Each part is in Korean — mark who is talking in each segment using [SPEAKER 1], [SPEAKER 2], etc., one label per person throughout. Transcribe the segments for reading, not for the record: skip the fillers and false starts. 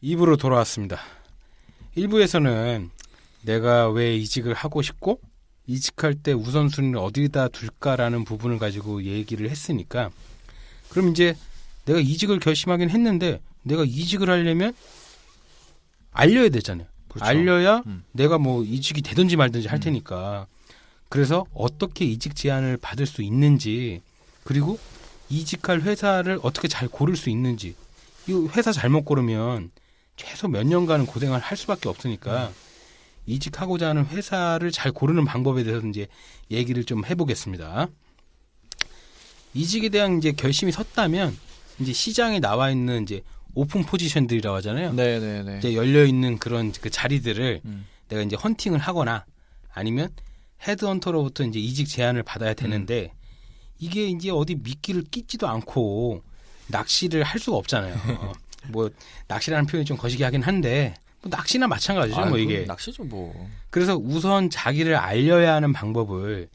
[SPEAKER 1] 2부로 돌아왔습니다. 1부에서는 내가 왜 이직을 하고 싶고 이직할 때 우선순위를 어디다 둘까라는 부분을 가지고 얘기를 했으니까 그럼 이제 내가 이직을 결심하긴 했는데 내가 이직을 하려면 알려야 되잖아요. 그렇죠. 알려야 내가 뭐 이직이 되든지 말든지 할 테니까 그래서 어떻게 이직 제안을 받을 수 있는지 그리고 이직할 회사를 어떻게 잘 고를 수 있는지 이 회사 잘못 고르면 최소 몇 년간은 고생을 할 수밖에 없으니까 이직하고자 하는 회사를 잘 고르는 방법에 대해서 이제 얘기를 좀 해보겠습니다. 이직에 대한 이제 결심이 섰다면 이제 시장에 나와 있는 이제 오픈 포지션들이라고 하잖아요.
[SPEAKER 2] 네네네.
[SPEAKER 1] 이제 열려 있는 그런 그 자리들을 내가 이제 헌팅을 하거나 아니면 헤드헌터로부터 이제 이직 제안을 받아야 되는데 이게 이제 어디 미끼를 끼지도 않고 낚시를 할 수가 없잖아요. 뭐 낚시라는 표현이 좀 거시기 하긴 한데 뭐 낚시나 마찬가지죠. 뭐 이게
[SPEAKER 2] 낚시죠 뭐.
[SPEAKER 1] 그래서 우선 자기를 알려야 하는 방법을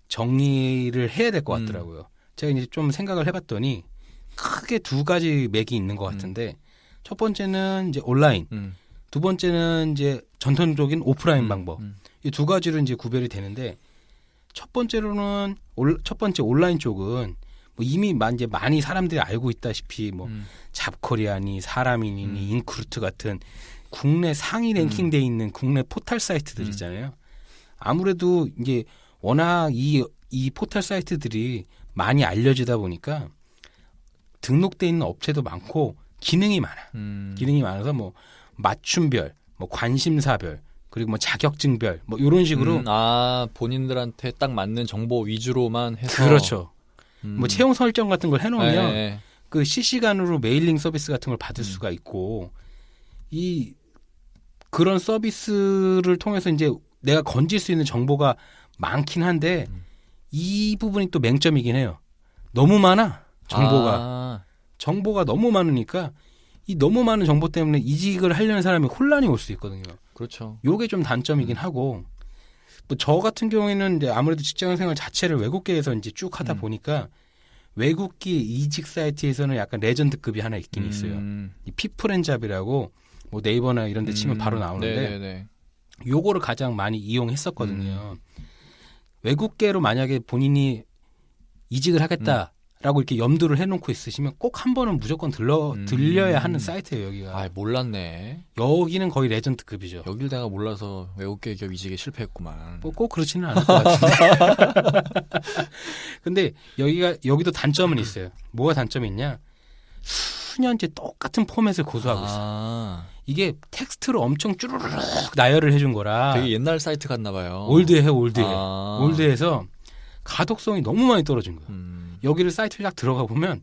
[SPEAKER 1] 정리를 해야 될 것 같더라고요. 제가 이제 좀 생각을 해봤더니 크게 두 가지 맥이 있는 것 같은데 첫 번째는 이제 온라인, 두 번째는 이제 전통적인 오프라인 방법. 이 두 가지로 이제 구별이 되는데 첫 번째로는 첫 번째 온라인 쪽은 뭐 이미 이제 많이 사람들이 알고 있다시피 뭐 잡코리아니 사람이니 인크루트 같은 국내 상위 랭킹돼 있는 국내 포털 사이트들 있잖아요. 아무래도 이제 워낙 이 포털 사이트들이 많이 알려지다 보니까 등록돼 있는 업체도 많고 기능이 많아. 기능이 많아서 뭐 맞춤별, 뭐 관심사별, 그리고 뭐 자격증별, 뭐 이런 식으로
[SPEAKER 2] 본인들한테 딱 맞는 정보 위주로만 해서
[SPEAKER 1] 그렇죠. 뭐 채용 설정 같은 걸 해놓으면
[SPEAKER 2] 네.
[SPEAKER 1] 그 실시간으로 메일링 서비스 같은 걸 받을 수가 있고 그런 서비스를 통해서 이제 내가 건질 수 있는 정보가 많긴 한데 이 부분이 또 맹점이긴 해요. 너무 많아 정보가 너무 많으니까 이 너무 많은 정보 때문에 이직을 하려는 사람이 혼란이 올 수 있거든요.
[SPEAKER 2] 그렇죠.
[SPEAKER 1] 요게 좀 단점이긴 하고 뭐 저 같은 경우에는 이제 아무래도 직장생활 자체를 외국계에서 이제 쭉 하다 보니까 외국계 이직 사이트에서는 약간 레전드급이 하나 있긴 있어요. 이 피플앤잡이라고 뭐 네이버나 이런 데 치면 바로 나오는데
[SPEAKER 2] 네네네.
[SPEAKER 1] 요거를 가장 많이 이용했었거든요. 외국계로 만약에 본인이 이직을 하겠다라고 이렇게 염두를 해놓고 있으시면 꼭 한 번은 무조건 들려야 하는 사이트예요, 여기가.
[SPEAKER 2] 몰랐네.
[SPEAKER 1] 여기는 거의 레전드급이죠.
[SPEAKER 2] 여길 내가 몰라서 외국계 기업 이직에 실패했구만.
[SPEAKER 1] 뭐 꼭 그렇지는 않을 것 같은데. 근데 여기도 단점은 있어요. 뭐가 단점이 있냐? 수년째 똑같은 포맷을 고수하고 있어. 이게 텍스트로 엄청 쭈르륵 나열을 해준 거라.
[SPEAKER 2] 되게 옛날 사이트 같나 봐요.
[SPEAKER 1] 올드해. 올드해서 가독성이 너무 많이 떨어진 거예요. 여기를 사이트를 딱 들어가 보면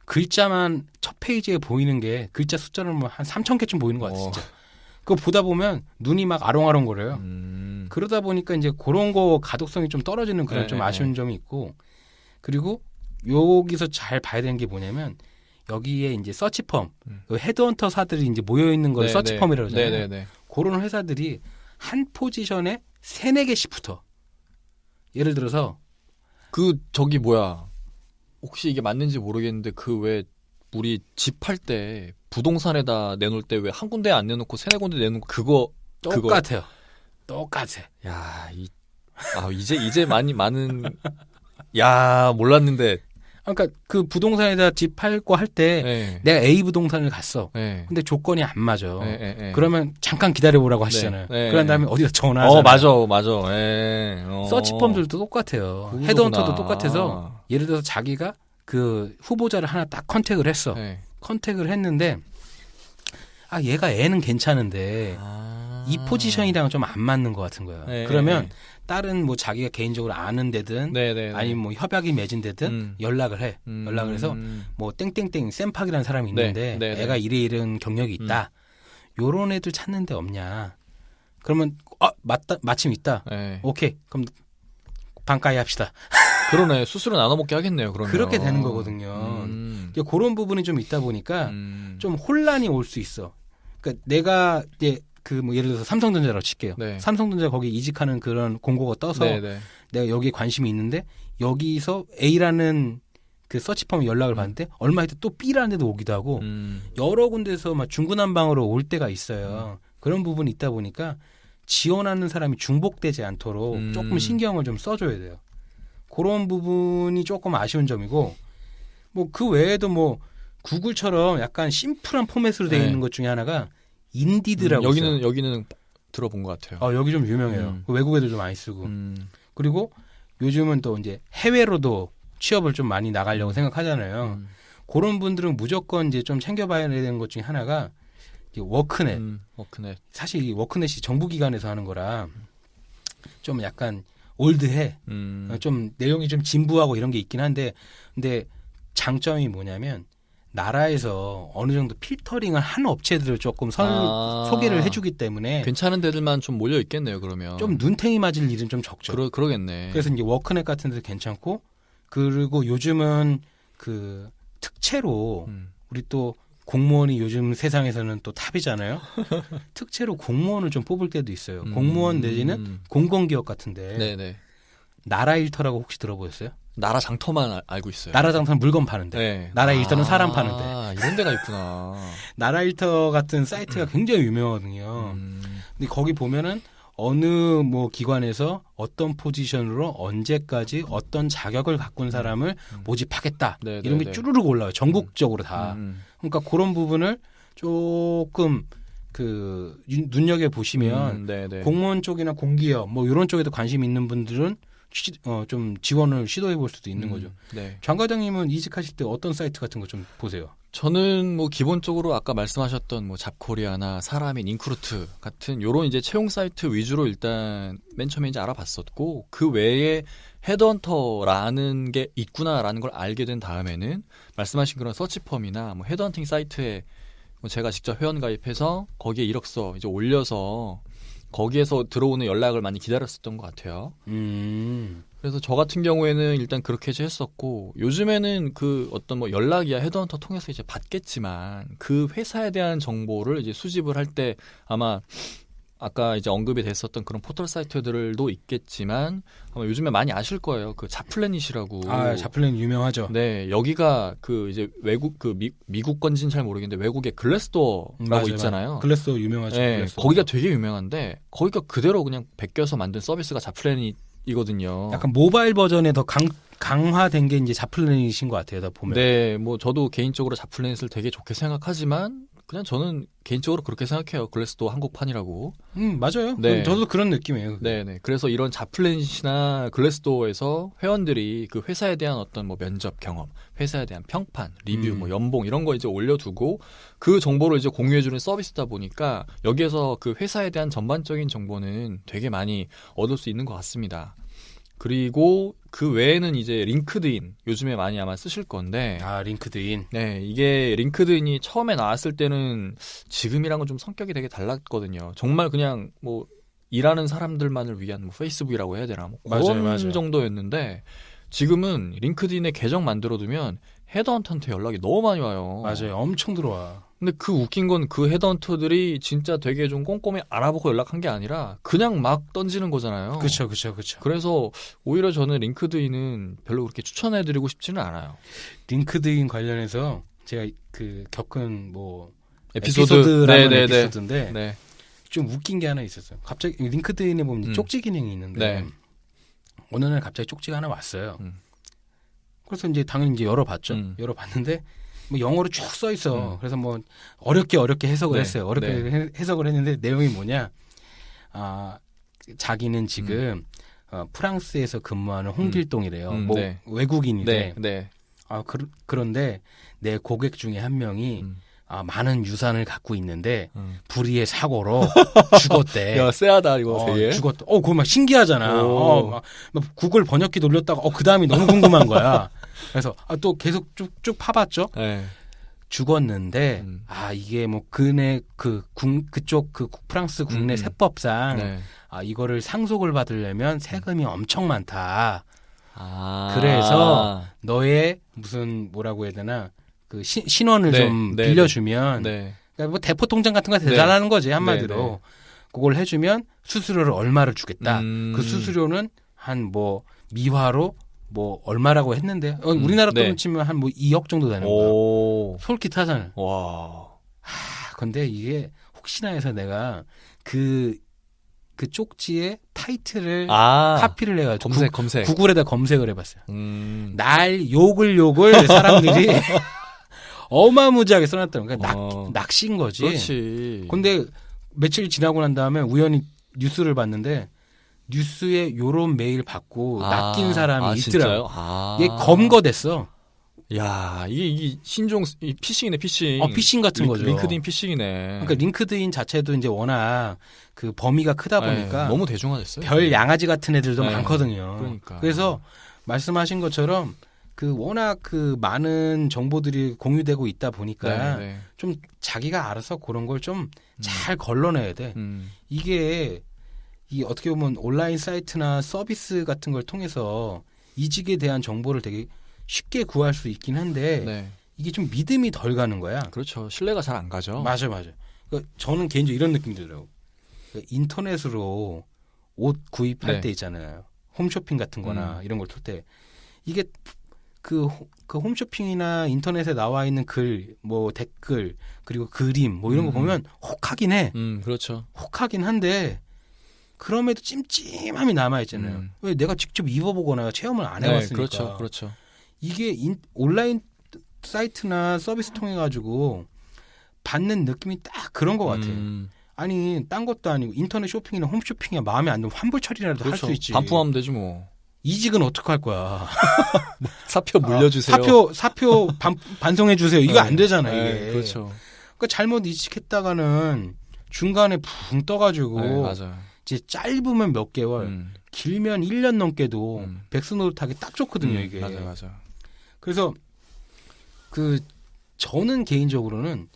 [SPEAKER 1] 글자만 첫 페이지에 보이는 게 글자 숫자는 뭐 한 3,000개쯤 보이는 것 같아 진짜. 그거 보다 보면 눈이 막 아롱아롱거려요. 그러다 보니까 이제 그런 거 가독성이 좀 떨어지는 그런 좀 아쉬운 점이 있고 그리고 여기서 잘 봐야 되는 게 뭐냐면 여기에 이제 서치펌, 헤드헌터사들이 이제 모여 있는 걸 서치펌이라고 하잖아요. 그런 회사들이 한 포지션에 3-4개씩 붙어. 예를 들어서
[SPEAKER 2] 저기 뭐야? 혹시 이게 맞는지 모르겠는데 왜 우리 집 할 때 부동산에다 내놓을 때 왜 한 군데 안 내놓고 3-4군데 내놓고 그거
[SPEAKER 1] 똑같아요. 똑같아.
[SPEAKER 2] 야, 이제 많은 몰랐는데.
[SPEAKER 1] 그러니까 그 부동산에다 집 팔고 할 때 내가 A 부동산을 갔어. 근데 조건이 안 맞아. 그러면 잠깐 기다려보라고 하시잖아요. 그런 다음에 어디서 전화하잖아요.
[SPEAKER 2] 맞아.
[SPEAKER 1] 서치펌들도 똑같아요. 헤드헌터도 똑같아서 예를 들어서 자기가 그 후보자를 하나 딱 컨택을 했어. 컨택을 했는데 얘가 애는 괜찮은데 이 포지션이랑은 좀 안 맞는 것 같은 거야. 그러면 다른 뭐 자기가 개인적으로 아는 데든 아니면 뭐 협약이 맺은 데든 연락을 해. 연락을 해서 뭐 땡땡땡 쌤팍이라는 사람이 있는데 애가 이런 경력이 있다. 요런 애들 찾는 데 없냐. 그러면 마침 있다. 오케이. 그럼 반가이 합시다.
[SPEAKER 2] 그러네. 수수료 나눠 먹게 하겠네요. 그러면.
[SPEAKER 1] 그렇게 되는 거거든요. 그런 부분이 좀 있다 보니까 좀 혼란이 올 수 있어. 그러니까 내가 이제 뭐 예를 들어서 삼성전자라고 칠게요. 삼성전자 거기 이직하는 그런 공고가 떠서 내가 여기에 관심이 있는데 여기서 A라는 그 서치펌 연락을 받는데 얼마 있다 또 B라는 데도 오기도 하고 여러 군데서 막 중구난방으로 올 때가 있어요. 그런 부분이 있다 보니까 지원하는 사람이 중복되지 않도록 조금 신경을 좀 써줘야 돼요. 그런 부분이 조금 아쉬운 점이고 뭐 그 외에도 뭐 구글처럼 약간 심플한 포맷으로 되어
[SPEAKER 2] 네.
[SPEAKER 1] 있는 것 중에 하나가 인디드라고 있어요.
[SPEAKER 2] 여기는 들어본 것 같아요.
[SPEAKER 1] 여기 좀 유명해요. 외국 애들 좀 많이 쓰고.
[SPEAKER 2] 음.
[SPEAKER 1] 그리고 요즘은 또 이제 해외로도 취업을 좀 많이 나가려고 생각하잖아요. 그런 분들은 무조건 이제 좀 챙겨봐야 되는 것 중에 하나가 이제 워크넷.
[SPEAKER 2] 워크넷.
[SPEAKER 1] 사실 이 워크넷이 정부기관에서 하는 거라 좀 약간 올드해. 좀 내용이 좀 진부하고 이런 게 있긴 한데, 근데 장점이 뭐냐면 나라에서 어느 정도 필터링을 한 업체들을 조금 소개를 해주기 때문에
[SPEAKER 2] 괜찮은 데들만 좀 몰려 있겠네요. 그러면
[SPEAKER 1] 좀 눈탱이 맞을 일은 좀 적죠.
[SPEAKER 2] 그러겠네.
[SPEAKER 1] 그래서 이제 워크넷 같은 데도 괜찮고, 그리고 요즘은 그 특채로 우리 또 공무원이 요즘 세상에서는 또 탑이잖아요. 특채로 공무원을 좀 뽑을 때도 있어요. 공무원 내지는 공공기업 같은데.
[SPEAKER 2] 네네.
[SPEAKER 1] 나라 일터라고 혹시 들어보셨어요?
[SPEAKER 2] 나라 장터만 알고 있어요.
[SPEAKER 1] 나라 장터는 물건 파는데.
[SPEAKER 2] 네.
[SPEAKER 1] 나라 일터는 사람 파는데.
[SPEAKER 2] 이런 데가 있구나.
[SPEAKER 1] 나라 일터 같은 사이트가 굉장히 유명하거든요. 근데 거기 보면은 어느 뭐 기관에서 어떤 포지션으로 언제까지 어떤 자격을 갖고 온 사람을 모집하겠다.
[SPEAKER 2] 네,
[SPEAKER 1] 이런
[SPEAKER 2] 네,
[SPEAKER 1] 게
[SPEAKER 2] 네.
[SPEAKER 1] 쭈루룩 올라와요. 전국적으로 다. 그러니까 그런 부분을 조금 그 눈여겨 보시면
[SPEAKER 2] 네네.
[SPEAKER 1] 공무원 쪽이나 공기업 뭐 이런 쪽에도 관심 있는 분들은 좀 지원을 시도해 볼 수도 있는 거죠.
[SPEAKER 2] 네.
[SPEAKER 1] 장 과장님은 이직하실 때 어떤 사이트 같은 거 좀 보세요?
[SPEAKER 2] 저는 뭐 기본적으로 아까 말씀하셨던 뭐 잡코리아나 사람인 인크루트 같은 요런 이제 채용 사이트 위주로 일단 맨 처음에 이제 알아봤었고, 그 외에 헤드헌터라는 게 있구나라는 걸 알게 된 다음에는 말씀하신 그런 서치펌이나 뭐 헤드헌팅 사이트에 뭐 제가 직접 회원 가입해서 거기에 이력서 이제 올려서 거기에서 들어오는 연락을 많이 기다렸었던 것 같아요. 그래서 저 같은 경우에는 일단 그렇게 이제 했었고, 요즘에는 그 어떤 뭐 연락이야 헤드헌터 통해서 이제 받겠지만 그 회사에 대한 정보를 이제 수집을 할 때 아마 아까 이제 언급이 됐었던 그런 포털 사이트들도 있겠지만 아마 요즘에 많이 아실 거예요. 그 자플래닛이라고.
[SPEAKER 1] 자플래닛 유명하죠.
[SPEAKER 2] 네, 여기가 그 이제 외국 그 미국 건지는 잘 모르겠는데 외국의 글래스도어라고 있잖아요.
[SPEAKER 1] 글래스도어 유명하죠.
[SPEAKER 2] 네,
[SPEAKER 1] 글래스도어.
[SPEAKER 2] 거기가 되게 유명한데 거기가 그대로 그냥 베껴서 만든 서비스가 자플래닛이거든요.
[SPEAKER 1] 약간 모바일 버전에 더 강화된 게 이제 자플래닛인 것 같아요. 다 보면.
[SPEAKER 2] 네, 뭐 저도 개인적으로 자플래닛을 되게 좋게 생각하지만 그냥 저는 개인적으로 그렇게 생각해요. 글래스도어 한국판이라고.
[SPEAKER 1] 맞아요.
[SPEAKER 2] 네.
[SPEAKER 1] 저도 그런 느낌이에요.
[SPEAKER 2] 네네. 그래서 이런 자플래닛이나 글래스도어에서 회원들이 그 회사에 대한 어떤 뭐 면접 경험, 회사에 대한 평판, 리뷰, 뭐 연봉 이런 거 이제 올려두고 그 정보를 이제 공유해주는 서비스다 보니까 여기에서 그 회사에 대한 전반적인 정보는 되게 많이 얻을 수 있는 것 같습니다. 그리고 그 외에는 이제 링크드인 요즘에 많이 아마 쓰실 건데.
[SPEAKER 1] 링크드인.
[SPEAKER 2] 네, 이게 링크드인이 처음에 나왔을 때는 지금이랑은 좀 성격이 되게 달랐거든요. 정말 그냥 뭐 일하는 사람들만을 위한 뭐 페이스북이라고 해야 되나 뭐 그런
[SPEAKER 1] 맞아요.
[SPEAKER 2] 정도였는데 지금은 링크드인에 계정 만들어두면 헤드헌터한테 연락이 너무 많이 와요.
[SPEAKER 1] 맞아요. 엄청 들어와.
[SPEAKER 2] 근데 그 웃긴 건 그 헤드헌터들이 진짜 되게 좀 꼼꼼히 알아보고 연락한 게 아니라 그냥 막 던지는 거잖아요.
[SPEAKER 1] 그렇죠.
[SPEAKER 2] 그래서 오히려 저는 링크드인은 별로 그렇게 추천해드리고 싶지는 않아요.
[SPEAKER 1] 링크드인 관련해서 제가 그 겪은 뭐
[SPEAKER 2] 에피소드인데
[SPEAKER 1] 에피소드인데 좀 웃긴 게 하나 있었어요. 갑자기 링크드인에 보면 쪽지 기능이 있는데 어느 날 갑자기 쪽지가 하나 왔어요. 그래서 이제 당연히 이제 열어봤죠. 열어봤는데 뭐 영어로 쭉 써 있어. 그래서 뭐 어렵게 해석을 했어요. 해석을 했는데 내용이 뭐냐? 자기는 지금 프랑스에서 근무하는 홍길동이래요. 뭐 외국인이래. 그런데 내 고객 중에 한 명이 많은 유산을 갖고 있는데 불의의 사고로 죽었대.
[SPEAKER 2] 야, 쎄하다 이거 되게.
[SPEAKER 1] 죽었대. 그거 막 신기하잖아. 막 구글 번역기 돌렸다가 그 다음이 너무 궁금한 거야. 그래서 또 계속 쭉 파봤죠.
[SPEAKER 2] 네.
[SPEAKER 1] 죽었는데 이게 뭐 그쪽 프랑스 국내 세법상 이거를 상속을 받으려면 세금이 엄청 많다. 그래서 너의 무슨 뭐라고 해야 되나 그 신원을 좀 빌려주면 그러니까 뭐 대포 통장 같은 거 대달하는 거지 한마디로. 그걸 해주면 수수료를 얼마를 주겠다. 그 수수료는 한 뭐 미화로 뭐 얼마라고 했는데 우리나라 돈으로
[SPEAKER 2] 네.
[SPEAKER 1] 치면 한 뭐 2억 정도 되는 거야.
[SPEAKER 2] 오.
[SPEAKER 1] 솔깃하잖아요.
[SPEAKER 2] 와.
[SPEAKER 1] 근데 이게 혹시나 해서 내가 그 쪽지의 타이틀을 카피를 해가지고
[SPEAKER 2] 검색.
[SPEAKER 1] 구글에다 검색을 해봤어요.
[SPEAKER 2] 날
[SPEAKER 1] 욕을 사람들이 어마무지하게 써놨다는 거야. 낚시인 거지.
[SPEAKER 2] 그렇지.
[SPEAKER 1] 근데 며칠 지나고 난 다음에 우연히 뉴스를 봤는데 뉴스에 요런 메일 받고 낚인 사람이 있더라고. 얘 검거됐어.
[SPEAKER 2] 야, 이게 신종 피싱이네, 피싱.
[SPEAKER 1] 피싱 같은 거죠.
[SPEAKER 2] 링크드인 피싱이네.
[SPEAKER 1] 그러니까 링크드인 자체도 이제 워낙 그 범위가 크다 보니까
[SPEAKER 2] 너무 대중화됐어요.
[SPEAKER 1] 별 양아지 같은 애들도
[SPEAKER 2] 네.
[SPEAKER 1] 많거든요.
[SPEAKER 2] 그러니까.
[SPEAKER 1] 그래서 말씀하신 것처럼 그 워낙 그 많은 정보들이 공유되고 있다 보니까
[SPEAKER 2] 네.
[SPEAKER 1] 좀 자기가 알아서 그런 걸 좀 잘 걸러내야 돼. 이게 이 어떻게 보면 온라인 사이트나 서비스 같은 걸 통해서 이직에 대한 정보를 되게 쉽게 구할 수 있긴 한데
[SPEAKER 2] 네.
[SPEAKER 1] 이게 좀 믿음이 덜 가는 거야.
[SPEAKER 2] 그렇죠. 신뢰가 잘 안 가죠.
[SPEAKER 1] 맞아. 그러니까 저는 개인적으로 이런 느낌이 들더라고. 그러니까 인터넷으로 옷 구입할
[SPEAKER 2] 네.
[SPEAKER 1] 때 있잖아요. 홈쇼핑 같은 거나 이런 걸 틀 때 이게 그 홈쇼핑이나 인터넷에 나와 있는 글, 뭐 댓글, 그리고 그림 뭐 이런 거 보면 혹하긴 해.
[SPEAKER 2] 그렇죠.
[SPEAKER 1] 혹하긴 한데 그럼에도 찜찜함이 남아있잖아요. 왜 내가 직접 입어보거나 체험을 안 해봤으니까.
[SPEAKER 2] 그렇죠.
[SPEAKER 1] 이게 온라인 사이트나 서비스 통해가지고 받는 느낌이 딱 그런 것 같아요. 아니 딴 것도 아니고 인터넷 쇼핑이나 홈쇼핑이야 마음에 안 들면 환불 처리라도 할 수 있지.
[SPEAKER 2] 반품하면 되지 뭐.
[SPEAKER 1] 이직은 어떡할 거야.
[SPEAKER 2] 사표 물려주세요.
[SPEAKER 1] 사표 반송해 주세요. 이거 안 되잖아 이게.
[SPEAKER 2] 그렇죠.
[SPEAKER 1] 그러니까 잘못 이직했다가는 중간에 붕 떠가지고
[SPEAKER 2] 맞아요.
[SPEAKER 1] 이제 짧으면 몇 개월, 길면 1년 넘게도 백수노릇하기 딱 좋거든요 이게.
[SPEAKER 2] 맞아요.
[SPEAKER 1] 그래서 저는 개인적으로는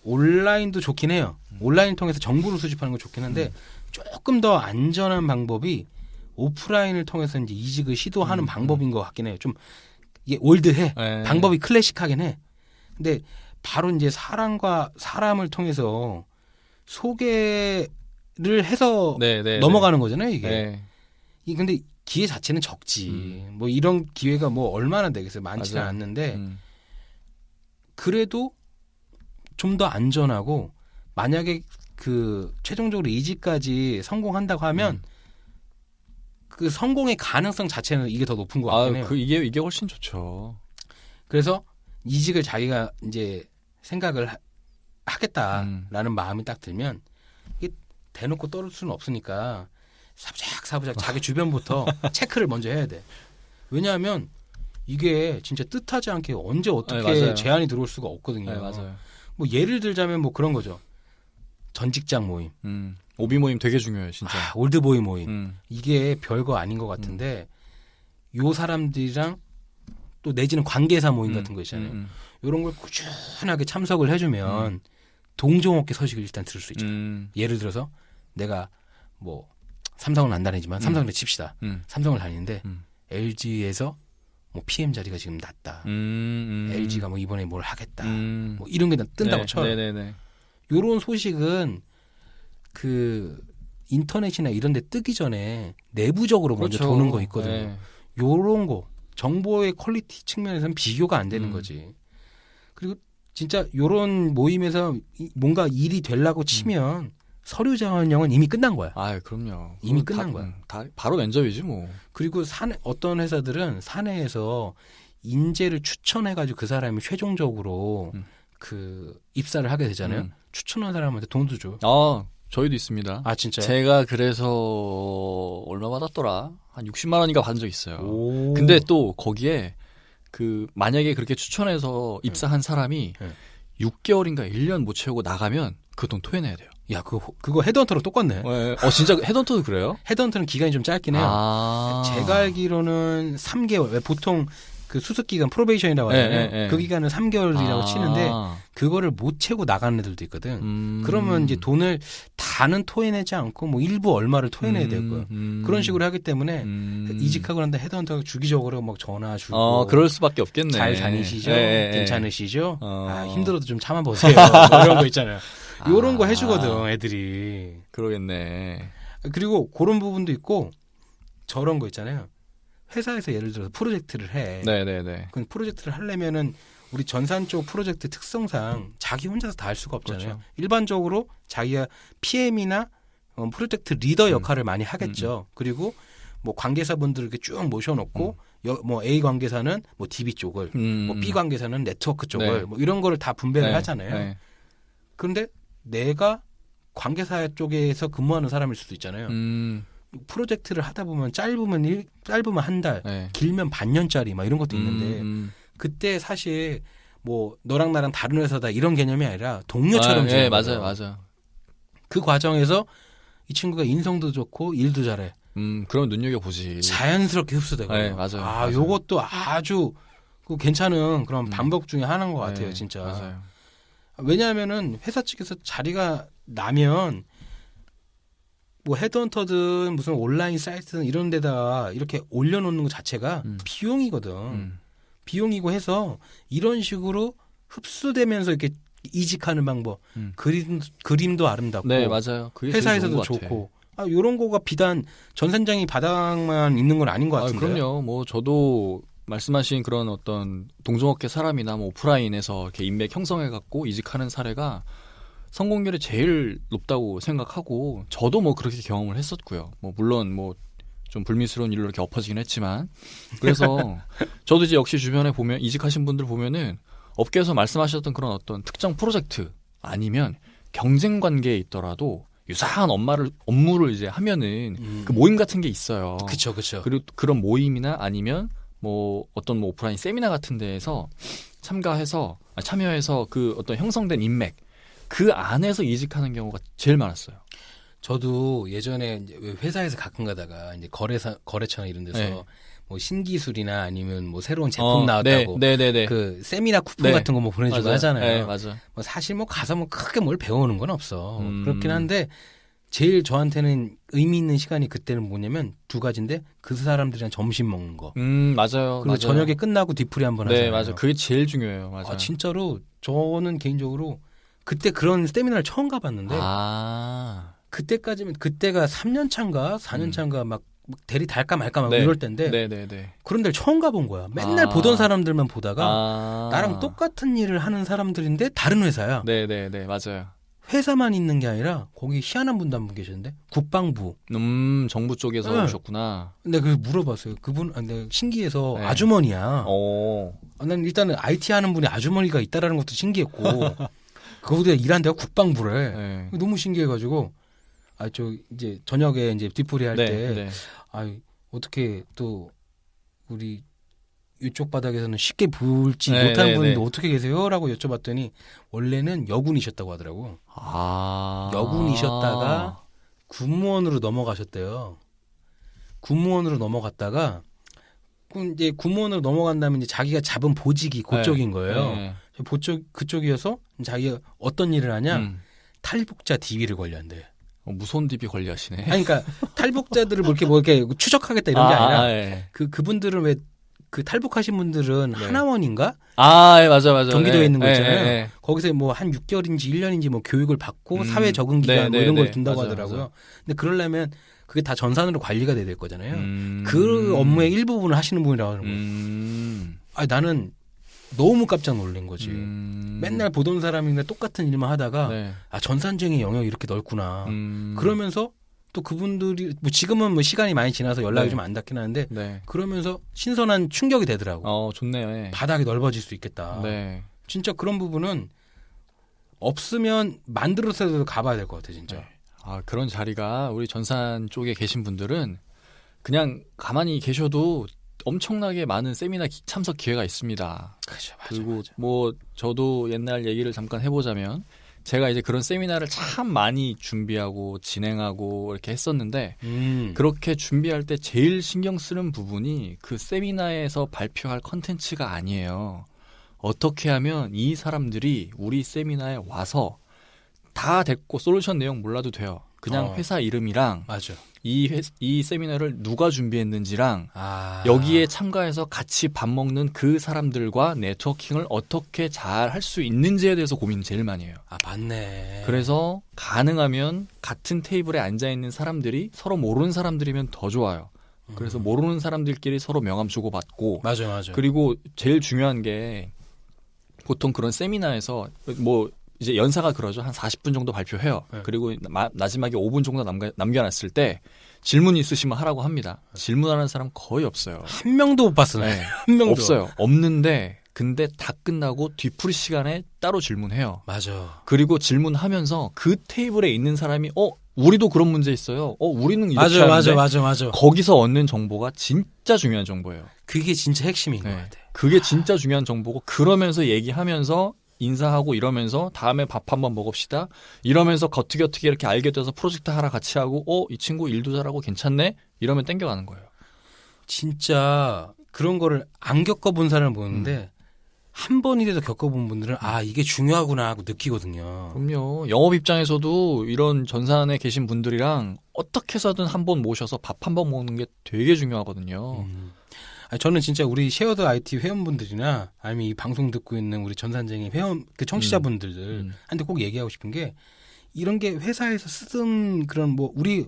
[SPEAKER 1] 온라인도 좋긴 해요. 온라인 통해서 정보를 수집하는 건 좋긴 한데 조금 더 안전한 방법이 오프라인을 통해서 이제 이직을 시도하는 방법인 것 같긴 해요. 좀 이게 올드해. 방법이 클래식하긴 해. 근데 바로 이제 사람과 사람을 통해서 소개를 해서 넘어가는 거잖아요, 이게. 근데 기회 자체는 적지. 뭐 이런 기회가 뭐 얼마나 되겠어요. 많지는 않는데 그래도 좀 더 안전하고 만약에 최종적으로 이직까지 성공한다고 하면 그 성공의 가능성 자체는 이게 더 높은 것 같긴 해요.
[SPEAKER 2] 이게 훨씬 좋죠.
[SPEAKER 1] 그래서 이직을 자기가 이제 생각을 하겠다라는 마음이 딱 들면 이게 대놓고 떨을 수는 없으니까 사부작 자기 주변부터 체크를 먼저 해야 돼. 왜냐하면 이게 진짜 뜻하지 않게 언제 어떻게 제안이 들어올 수가 없거든요.
[SPEAKER 2] 맞아요.
[SPEAKER 1] 뭐 예를 들자면 뭐 그런 거죠. 전 직장 모임.
[SPEAKER 2] 오비 모임 되게 중요해요, 진짜.
[SPEAKER 1] 올드보이 모임. 이게 별거 아닌 것 같은데 요 사람들이랑 또 내지는 관계사 모임 같은 거 있잖아요. 이런 걸 꾸준하게 참석을 해주면 동종업계 소식을 일단 들을 수 있잖아요. 예를 들어서 내가 뭐 삼성은 안 다니지만 삼성을 칩시다. 삼성을 다니는데 LG에서 뭐 PM 자리가 지금 났다. LG가 뭐 이번에 뭘 하겠다. 뭐 이런 게 뜬다고 쳐요. 요런 소식은 인터넷이나 이런 데 뜨기 전에 내부적으로 먼저 도는 거 있거든요. 요런 거 정보의 퀄리티 측면에서는 비교가 안 되는 거지. 그리고 진짜 요런 모임에서 뭔가 일이 되려고 치면 서류 자원형은 이미 끝난 거야.
[SPEAKER 2] 그럼요.
[SPEAKER 1] 이미 끝난 거야.
[SPEAKER 2] 다 바로 면접이지 뭐.
[SPEAKER 1] 그리고 어떤 회사들은 사내에서 인재를 추천해가지고 그 사람이 최종적으로 입사를 하게 되잖아요. 추천한 사람한테 돈도 줘.
[SPEAKER 2] 저희도 있습니다.
[SPEAKER 1] 진짜요?
[SPEAKER 2] 제가 그래서 얼마 받았더라? 한 60만 원인가 받은 적 있어요. 근데 또 거기에 만약에 그렇게 추천해서 입사한 사람이 6개월인가 1년 못 채우고 나가면 그 돈 토해내야 돼요.
[SPEAKER 1] 야, 그거 헤드헌터랑 똑같네.
[SPEAKER 2] 진짜 헤드헌터도 그래요?
[SPEAKER 1] 헤드헌터는 기간이 좀 짧긴 해요. 제가 알기로는 3개월. 왜 보통 수습기간 프로베이션이라고 하잖아요. 그 기간은 3개월이라고 치는데 그거를 못 채우고 나가는 애들도 있거든. 그러면 이제 돈을 다는 토해내지 않고 뭐 일부 얼마를 토해내야 되고요. 그런 식으로 하기 때문에 이직하고 난 다음에 헤드헌터가 주기적으로 막 전화 주고
[SPEAKER 2] 그럴 수밖에 없겠네.
[SPEAKER 1] 잘 다니시죠? 괜찮으시죠? 힘들어도 좀 참아보세요. 뭐 이런 거 있잖아요. 요런 거 해주거든 애들이.
[SPEAKER 2] 그러겠네.
[SPEAKER 1] 그리고 그런 부분도 있고 저런 거 있잖아요. 회사에서 예를 들어서 프로젝트를 해.
[SPEAKER 2] 네네네.
[SPEAKER 1] 그 프로젝트를 하려면은 우리 전산 쪽 프로젝트 특성상 자기 혼자서 다 할 수가 없잖아요.
[SPEAKER 2] 그렇죠.
[SPEAKER 1] 일반적으로 자기가 PM이나 프로젝트 리더 역할을 많이 하겠죠. 그리고 뭐 관계사분들 이렇게 쭉 모셔놓고 뭐 A 관계사는 뭐 DB 쪽을, 뭐 B 관계사는 네트워크 쪽을,
[SPEAKER 2] 네.
[SPEAKER 1] 뭐 이런 거를 다 분배를
[SPEAKER 2] 네.
[SPEAKER 1] 하잖아요.
[SPEAKER 2] 네.
[SPEAKER 1] 그런데 내가 관계사 쪽에서 근무하는 사람일 수도 있잖아요. 프로젝트를 하다 보면 짧으면 한 달,
[SPEAKER 2] 네.
[SPEAKER 1] 길면 반년짜리 막 이런 것도 있는데 그때 사실 뭐 너랑 나랑 다른 회사다 이런 개념이 아니라 동료처럼
[SPEAKER 2] 네,
[SPEAKER 1] 지내는
[SPEAKER 2] 맞아요,
[SPEAKER 1] 거예요.
[SPEAKER 2] 맞아요.
[SPEAKER 1] 그 과정에서 이 친구가 인성도 좋고 일도 잘해.
[SPEAKER 2] 그럼 눈여겨 보지.
[SPEAKER 1] 자연스럽게 흡수되고.
[SPEAKER 2] 네, 맞아요.
[SPEAKER 1] 아,
[SPEAKER 2] 맞아요.
[SPEAKER 1] 요것도 아주 그 괜찮은 그런 방법 중에 하나인 것 같아요,
[SPEAKER 2] 네,
[SPEAKER 1] 진짜.
[SPEAKER 2] 맞아요.
[SPEAKER 1] 왜냐하면은 회사 측에서 자리가 나면 뭐 헤드헌터든 무슨 온라인 사이트든 이런 데다 이렇게 올려놓는 것 자체가 비용이거든. 비용이고 해서 이런 식으로 흡수되면서 이렇게 이직하는 방법, 그림도 아름답고,
[SPEAKER 2] 네, 맞아요. 그게 제일
[SPEAKER 1] 회사에서도
[SPEAKER 2] 좋은 것 같아.
[SPEAKER 1] 좋고, 이런 거가 비단 전산장이 바닥만 있는 건 아닌 것 같은데.
[SPEAKER 2] 그럼요. 뭐 저도 말씀하신 그런 어떤 동종업계 사람이나 뭐 오프라인에서 이렇게 인맥 형성해 갖고 이직하는 사례가 성공률이 제일 높다고 생각하고 저도 뭐 그렇게 경험을 했었고요. 뭐 물론 뭐 좀 불미스러운 일로 이렇게 엎어지긴 했지만 그래서 저도 이제 역시 주변에 보면 이직하신 분들 보면은 업계에서 말씀하셨던 그런 어떤 특정 프로젝트 아니면 경쟁 관계에 있더라도 유사한 업무를 이제 하면은 그 모임 같은 게 있어요.
[SPEAKER 1] 그렇죠, 그렇죠.
[SPEAKER 2] 그리고 그런 모임이나 아니면 뭐 어떤 뭐 오프라인 세미나 같은 데에서 참여해서 그 어떤 형성된 인맥 그 안에서 이직하는 경우가 제일 많았어요.
[SPEAKER 1] 저도 예전에 이제 회사에서 가끔 가다가 이제 거래처나 이런 데서
[SPEAKER 2] 네.
[SPEAKER 1] 뭐 신기술이나 아니면 뭐 새로운 제품 나왔다고
[SPEAKER 2] 네.
[SPEAKER 1] 그 세미나 쿠폰
[SPEAKER 2] 네.
[SPEAKER 1] 같은 거 뭐 보내주고
[SPEAKER 2] 맞아요.
[SPEAKER 1] 하잖아요.
[SPEAKER 2] 네, 맞아.
[SPEAKER 1] 뭐 사실 뭐 가서 뭐 크게 뭘 배우는 건 없어.
[SPEAKER 2] 음.
[SPEAKER 1] 그렇긴 한데 제일 저한테는 의미 있는 시간이 그때는 뭐냐면 두 가지인데 그 사람들이랑 점심 먹는 거.
[SPEAKER 2] 맞아요.
[SPEAKER 1] 그리고
[SPEAKER 2] 맞아요.
[SPEAKER 1] 저녁에 끝나고 뒤풀이 한번
[SPEAKER 2] 네,
[SPEAKER 1] 하잖아요.
[SPEAKER 2] 맞아요. 그게 제일 중요해요. 맞아요.
[SPEAKER 1] 진짜로 저는 개인적으로 그때 그런 세미나를 처음 가봤는데 그때가 3년 차인가 4년 차인가 막 대리 달까 말까 막
[SPEAKER 2] 네.
[SPEAKER 1] 이럴 때인데
[SPEAKER 2] 네.
[SPEAKER 1] 그런 데를 처음 가본 거야. 맨날 보던 사람들만 보다가 나랑 똑같은 일을 하는 사람들인데 다른 회사야.
[SPEAKER 2] 네, 맞아요.
[SPEAKER 1] 회사만 있는 게 아니라 거기 희한한 분도 한 분 계셨는데 국방부.
[SPEAKER 2] 정부 쪽에서
[SPEAKER 1] 네.
[SPEAKER 2] 오셨구나.
[SPEAKER 1] 근데 그 물어봤어요. 그분 근데 신기해서
[SPEAKER 2] 네.
[SPEAKER 1] 아주머니야.
[SPEAKER 2] 오.
[SPEAKER 1] 난 일단은 IT 하는 분이 아주머니가 있다라는 것도 신기했고 그보다 일한 데가 국방부래.
[SPEAKER 2] 네.
[SPEAKER 1] 너무 신기해가지고 저 이제 저녁에 이제 뒤풀이 할 때
[SPEAKER 2] 네.
[SPEAKER 1] 어떻게 또 우리 이쪽 바닥에서는 쉽게 불지
[SPEAKER 2] 네,
[SPEAKER 1] 못하는
[SPEAKER 2] 네,
[SPEAKER 1] 분인데
[SPEAKER 2] 네.
[SPEAKER 1] 어떻게 계세요?라고 여쭤봤더니 원래는 여군이셨다고 하더라고. 여군이셨다가 군무원으로 넘어가셨대요. 군무원으로 넘어갔다가 이제 군무원으로 넘어간 다음에 이제 자기가 잡은 보직이 그쪽인 거예요.
[SPEAKER 2] 네.
[SPEAKER 1] 그쪽이어서 자기가 어떤 일을 하냐? 탈북자 DB를 관리한대.
[SPEAKER 2] 무서운 DB 관리하시네.
[SPEAKER 1] 그러니까 탈북자들을 뭐 이렇게 추적하겠다 이런 게 아니라
[SPEAKER 2] 네.
[SPEAKER 1] 그분들은 왜 그 탈북하신 분들은
[SPEAKER 2] 네.
[SPEAKER 1] 하나원인가?
[SPEAKER 2] 맞아.
[SPEAKER 1] 경기도에 있는 거
[SPEAKER 2] 네,
[SPEAKER 1] 있잖아요.
[SPEAKER 2] 네.
[SPEAKER 1] 거기서 뭐 한 6개월인지 1년인지 뭐 교육을 받고 사회 적응
[SPEAKER 2] 네,
[SPEAKER 1] 기간 뭐 이런
[SPEAKER 2] 네,
[SPEAKER 1] 걸
[SPEAKER 2] 네.
[SPEAKER 1] 둔다고
[SPEAKER 2] 맞아요,
[SPEAKER 1] 하더라고요.
[SPEAKER 2] 맞아요.
[SPEAKER 1] 근데 그러려면 그게 다 전산으로 관리가 돼야 될 거잖아요. 그 업무의 일부분을 하시는 분이라고 하는 거예요. 나는 너무 깜짝 놀란 거지. 맨날 보던 사람인데 똑같은 일만 하다가
[SPEAKER 2] 네.
[SPEAKER 1] 전산쟁의 영역이 이렇게 넓구나. 그러면서 또 그분들이 뭐 지금은 뭐 시간이 많이 지나서 연락이
[SPEAKER 2] 네.
[SPEAKER 1] 좀 안 닿긴 하는데
[SPEAKER 2] 네.
[SPEAKER 1] 그러면서 신선한 충격이 되더라고.
[SPEAKER 2] 좋네요. 네.
[SPEAKER 1] 바닥이 넓어질 수 있겠다.
[SPEAKER 2] 네.
[SPEAKER 1] 진짜 그런 부분은 없으면 만들어서도 가봐야 될 것 같아 진짜.
[SPEAKER 2] 네. 그런 자리가 우리 전산 쪽에 계신 분들은 그냥 가만히 계셔도 엄청나게 많은 세미나 참석 기회가 있습니다.
[SPEAKER 1] 그렇죠,
[SPEAKER 2] 그리고 뭐 저도 옛날 얘기를 잠깐 해보자면 제가 이제 그런 세미나를 참 많이 준비하고 진행하고 이렇게 했었는데 그렇게 준비할 때 제일 신경 쓰는 부분이 그 세미나에서 발표할 컨텐츠가 아니에요. 어떻게 하면 이 사람들이 우리 세미나에 와서 다 됐고 솔루션 내용 몰라도 돼요. 그냥 회사 이름이랑
[SPEAKER 1] 맞아.
[SPEAKER 2] 이 세미나를 누가 준비했는지랑 여기에 참가해서 같이 밥 먹는 그 사람들과 네트워킹을 어떻게 잘 할 수 있는지에 대해서 고민을 제일 많이 해요.
[SPEAKER 1] 맞네.
[SPEAKER 2] 그래서 가능하면 같은 테이블에 앉아있는 사람들이 서로 모르는 사람들이면 더 좋아요. 그래서 모르는 사람들끼리 서로 명함 주고받고
[SPEAKER 1] 맞아.
[SPEAKER 2] 그리고 제일 중요한 게 보통 그런 세미나에서 뭐 이제 연사가 그러죠. 한 40분 정도 발표해요.
[SPEAKER 1] 네.
[SPEAKER 2] 그리고 마지막에 5분 정도 남겨놨을 때 질문 있으시면 하라고 합니다. 질문하는 사람 거의 없어요.
[SPEAKER 1] 한 명도 못 봤어.
[SPEAKER 2] 네.
[SPEAKER 1] 한 명도
[SPEAKER 2] 없어요. 없는데 근데 다 끝나고 뒤풀이 시간에 따로 질문해요.
[SPEAKER 1] 맞아.
[SPEAKER 2] 그리고 질문하면서 그 테이블에 있는 사람이 우리도 그런 문제 있어요. 우리는 이렇게 하는데
[SPEAKER 1] 맞아.
[SPEAKER 2] 거기서 얻는 정보가 진짜 중요한 정보예요.
[SPEAKER 1] 그게 진짜 핵심인 것
[SPEAKER 2] 네.
[SPEAKER 1] 같아.
[SPEAKER 2] 그게 진짜 중요한 정보고 그러면서 얘기하면서 인사하고 이러면서 다음에 밥 한번 먹읍시다. 이러면서 겉튀기 이렇게 알게 돼서 프로젝트 하나 같이 하고 이 친구 일도 잘하고 괜찮네? 이러면 땡겨가는 거예요.
[SPEAKER 1] 진짜 그런 거를 안 겪어본 사람을 보는데 한 번이라도 겪어본 분들은 이게 중요하구나 하고 느끼거든요.
[SPEAKER 2] 그럼요. 영업 입장에서도 이런 전산에 계신 분들이랑 어떻게 해서든 한번 모셔서 밥 한 번 먹는 게 되게 중요하거든요.
[SPEAKER 1] 저는 진짜 우리 쉐어드 IT 회원분들이나 아니면 이 방송 듣고 있는 우리 전산쟁이 회원 그 청취자분들한테 꼭 얘기하고 싶은 게 이런 게 회사에서 쓰던 그런 우리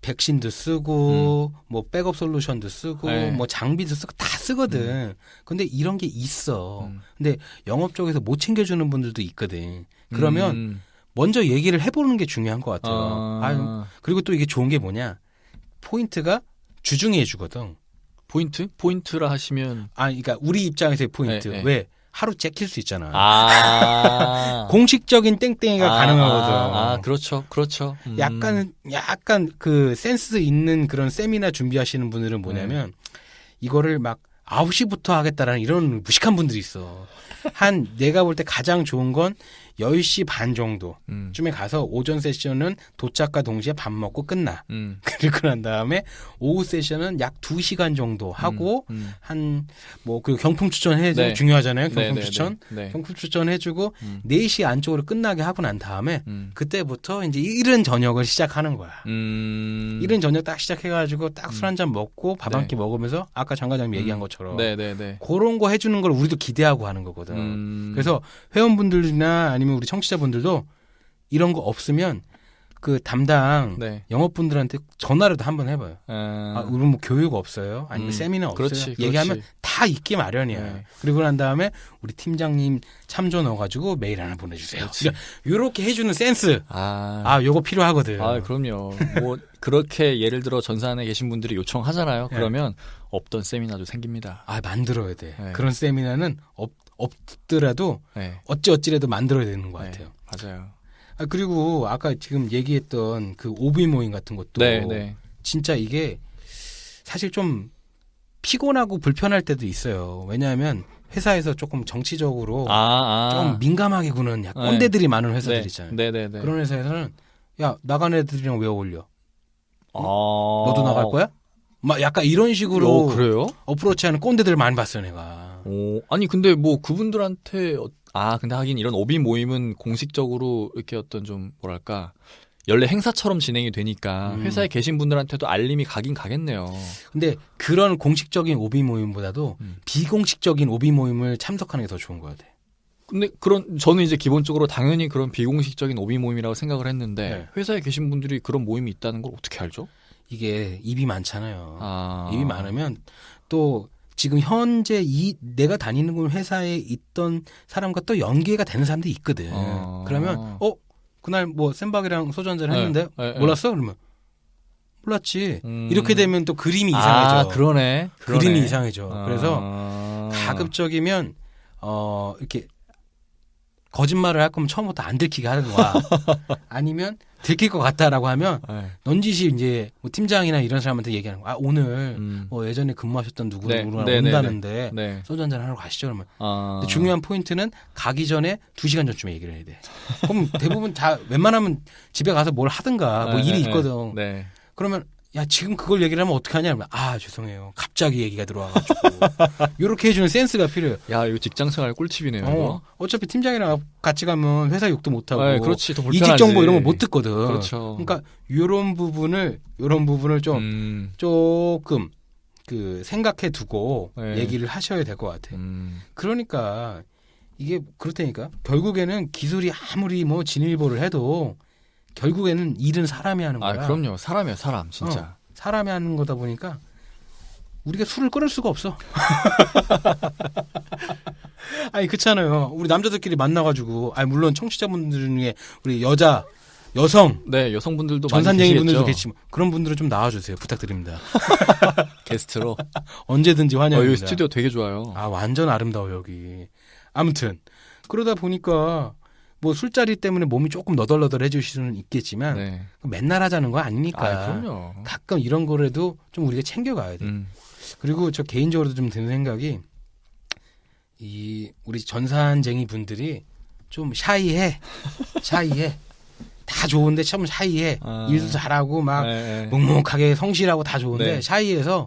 [SPEAKER 1] 백신도 쓰고 뭐 백업 솔루션도 쓰고
[SPEAKER 2] 네.
[SPEAKER 1] 뭐 장비도 쓰고 다 쓰거든. 근데 이런 게 있어. 근데 영업 쪽에서 못 챙겨주는 분들도 있거든. 그러면 먼저 얘기를 해보는 게 중요한 것 같아요. 그리고 또 이게 좋은 게 뭐냐? 포인트가 주중에 해주거든.
[SPEAKER 2] 포인트라 하시면
[SPEAKER 1] 그러니까 우리 입장에서의 포인트.
[SPEAKER 2] 네.
[SPEAKER 1] 왜? 하루 째킬 수 있잖아. 공식적인 땡땡이가 가능하거든.
[SPEAKER 2] 그렇죠.
[SPEAKER 1] 약간 그 센스 있는 그런 세미나 준비하시는 분들은 뭐냐면 이거를 막 9시부터 하겠다라는 이런 무식한 분들이 있어. 내가 볼 때 가장 좋은 건 10시 반 정도쯤에 가서 오전 세션은 도착과 동시에 밥 먹고 끝나. 그리고 난 다음에 오후 세션은 약 2시간 정도 하고 그리고 경품 추천해줘.
[SPEAKER 2] 네.
[SPEAKER 1] 중요하잖아요. 경품
[SPEAKER 2] 네.
[SPEAKER 1] 추천.
[SPEAKER 2] 네.
[SPEAKER 1] 경품 추천해주고 4시 안쪽으로 끝나게 하고 난 다음에 그때부터 이제 이른 저녁을 시작하는 거야. 이른 저녁 딱 시작해가지고 딱 술 한잔 먹고 밥 한 끼 먹으면서 아까 장 과장님 얘기한 것처럼 그런 거 해주는 걸 우리도 기대하고 하는 거거든. 그래서 회원분들이나 아니면 우리 청취자분들도 이런 거 없으면 그 담당 영업분들한테 전화라도 한번 해봐요. 우리 뭐 교육 없어요? 아니면 세미나 없어요?
[SPEAKER 2] 그렇지.
[SPEAKER 1] 얘기하면 다 있기 마련이야.
[SPEAKER 2] 네.
[SPEAKER 1] 그리고 난 다음에 우리 팀장님 참조 넣어가지고 메일 하나 보내주세요. 그러니까 이렇게 해주는 센스. 요거 필요하거든.
[SPEAKER 2] 그럼요. 뭐 그렇게 예를 들어 전산에 계신 분들이 요청하잖아요. 그러면 없던 세미나도 생깁니다.
[SPEAKER 1] 만들어야 돼.
[SPEAKER 2] 네.
[SPEAKER 1] 그런 세미나는 없더라도 어찌라도 만들어야 되는 것 같아요.
[SPEAKER 2] 맞아요.
[SPEAKER 1] 그리고 아까 지금 얘기했던 그 오비 모임 같은 것도 진짜 이게 사실 좀 피곤하고 불편할 때도 있어요. 왜냐하면 회사에서 조금 정치적으로 좀 민감하게 구는 꼰대들이 많은 회사들 있잖아요. 그런 회사에서는 나간 애들이랑 왜 어울려? 너도 나갈 거야? 막 약간 이런 식으로
[SPEAKER 2] 그래요?
[SPEAKER 1] 어프로치하는 꼰대들을 많이 봤어요, 내가.
[SPEAKER 2] 아니 근데 뭐 그분들한테 근데 하긴 이런 오비 모임은 공식적으로 이렇게 어떤 좀 뭐랄까 연례 행사처럼 진행이 되니까 회사에 계신 분들한테도 알림이 가긴 가겠네요.
[SPEAKER 1] 근데 그런 공식적인 오비 모임보다도 비공식적인 오비 모임을 참석하는 게 더 좋은 것 같아요.
[SPEAKER 2] 근데 저는 이제 기본적으로 당연히 그런 비공식적인 오비 모임이라고 생각을 했는데 회사에 계신 분들이 그런 모임이 있다는 걸 어떻게 알죠?
[SPEAKER 1] 이게 입이 많잖아요. 입이 많으면 또 지금 현재 내가 다니는 회사에 있던 사람과 또 연계가 되는 사람들이 있거든. 그러면 그날 뭐 쌤박이랑 소주 한잔 했는데 몰랐어? 그러면 몰랐지. 이렇게 되면 또 그림이 이상해져.
[SPEAKER 2] 그러네.
[SPEAKER 1] 그림이 이상해져. 그래서 가급적이면 이렇게 거짓말을 할 거면 처음부터 안 들키게 하는 거야. 아니면 들킬 것 같다라고 하면 넌지시 이제 뭐 팀장이나 이런 사람한테 얘기하는 거야. 오늘 뭐 예전에 근무하셨던 누구랑 온다는데 소주 한잔 하러 가시죠. 그러면 근데 중요한 포인트는 가기 전에 2시간 전쯤에 얘기를 해야 돼. 그럼 대부분 다 웬만하면 집에 가서 뭘 하든가 뭐 일이 있거든. 그러면 지금 그걸 얘기를 하면 어떻게 하냐? 그러면 죄송해요. 갑자기 얘기가 들어와가지고 이렇게 해주는 센스가 필요해요.
[SPEAKER 2] 이거 직장생활 꿀팁이네요.
[SPEAKER 1] 어차피 팀장이랑 같이 가면 회사 욕도 못 하고,
[SPEAKER 2] 그렇지, 더 불편하지.
[SPEAKER 1] 이직 정보 이런 거 못 듣거든.
[SPEAKER 2] 그렇죠.
[SPEAKER 1] 그러니까 이런 부분을 좀 조금 그 생각해 두고 얘기를 하셔야 될 것 같아요. 그러니까 이게 그렇다니까 결국에는 기술이 아무리 뭐 진일보를 해도. 결국에는 일은 사람이 하는 거야.
[SPEAKER 2] 그럼요. 사람이에요, 사람, 진짜.
[SPEAKER 1] 사람이 하는 거다 보니까 우리가 술을 끊을 수가 없어. 아니 그렇잖아요. 우리 남자들끼리 만나가지고, 아니 물론 청취자분들 중에 우리 여성,
[SPEAKER 2] 네, 여성분들도
[SPEAKER 1] 전산쟁이
[SPEAKER 2] 많이
[SPEAKER 1] 분들도
[SPEAKER 2] 계시겠죠.
[SPEAKER 1] 계시면 그런 분들은 좀 나와주세요. 부탁드립니다.
[SPEAKER 2] 게스트로.
[SPEAKER 1] 언제든지 환영입니다.
[SPEAKER 2] 여기 스튜디오 되게 좋아요.
[SPEAKER 1] 아 완전 아름다워 여기. 아무튼 그러다 보니까 뭐 술자리 때문에 몸이 조금 너덜너덜해질 수는 있겠지만
[SPEAKER 2] 네.
[SPEAKER 1] 맨날 하자는 거 아니니까.
[SPEAKER 2] 아, 그럼요.
[SPEAKER 1] 가끔 이런 거라도 좀 우리가 챙겨가야 돼. 그리고 저 개인적으로도 좀 드는 생각이 이 우리 전산쟁이 분들이 좀 샤이해. 다 좋은데 참 샤이해. 일도 잘하고 막
[SPEAKER 2] 네.
[SPEAKER 1] 묵묵하게 성실하고 다 좋은데
[SPEAKER 2] 네.
[SPEAKER 1] 샤이해서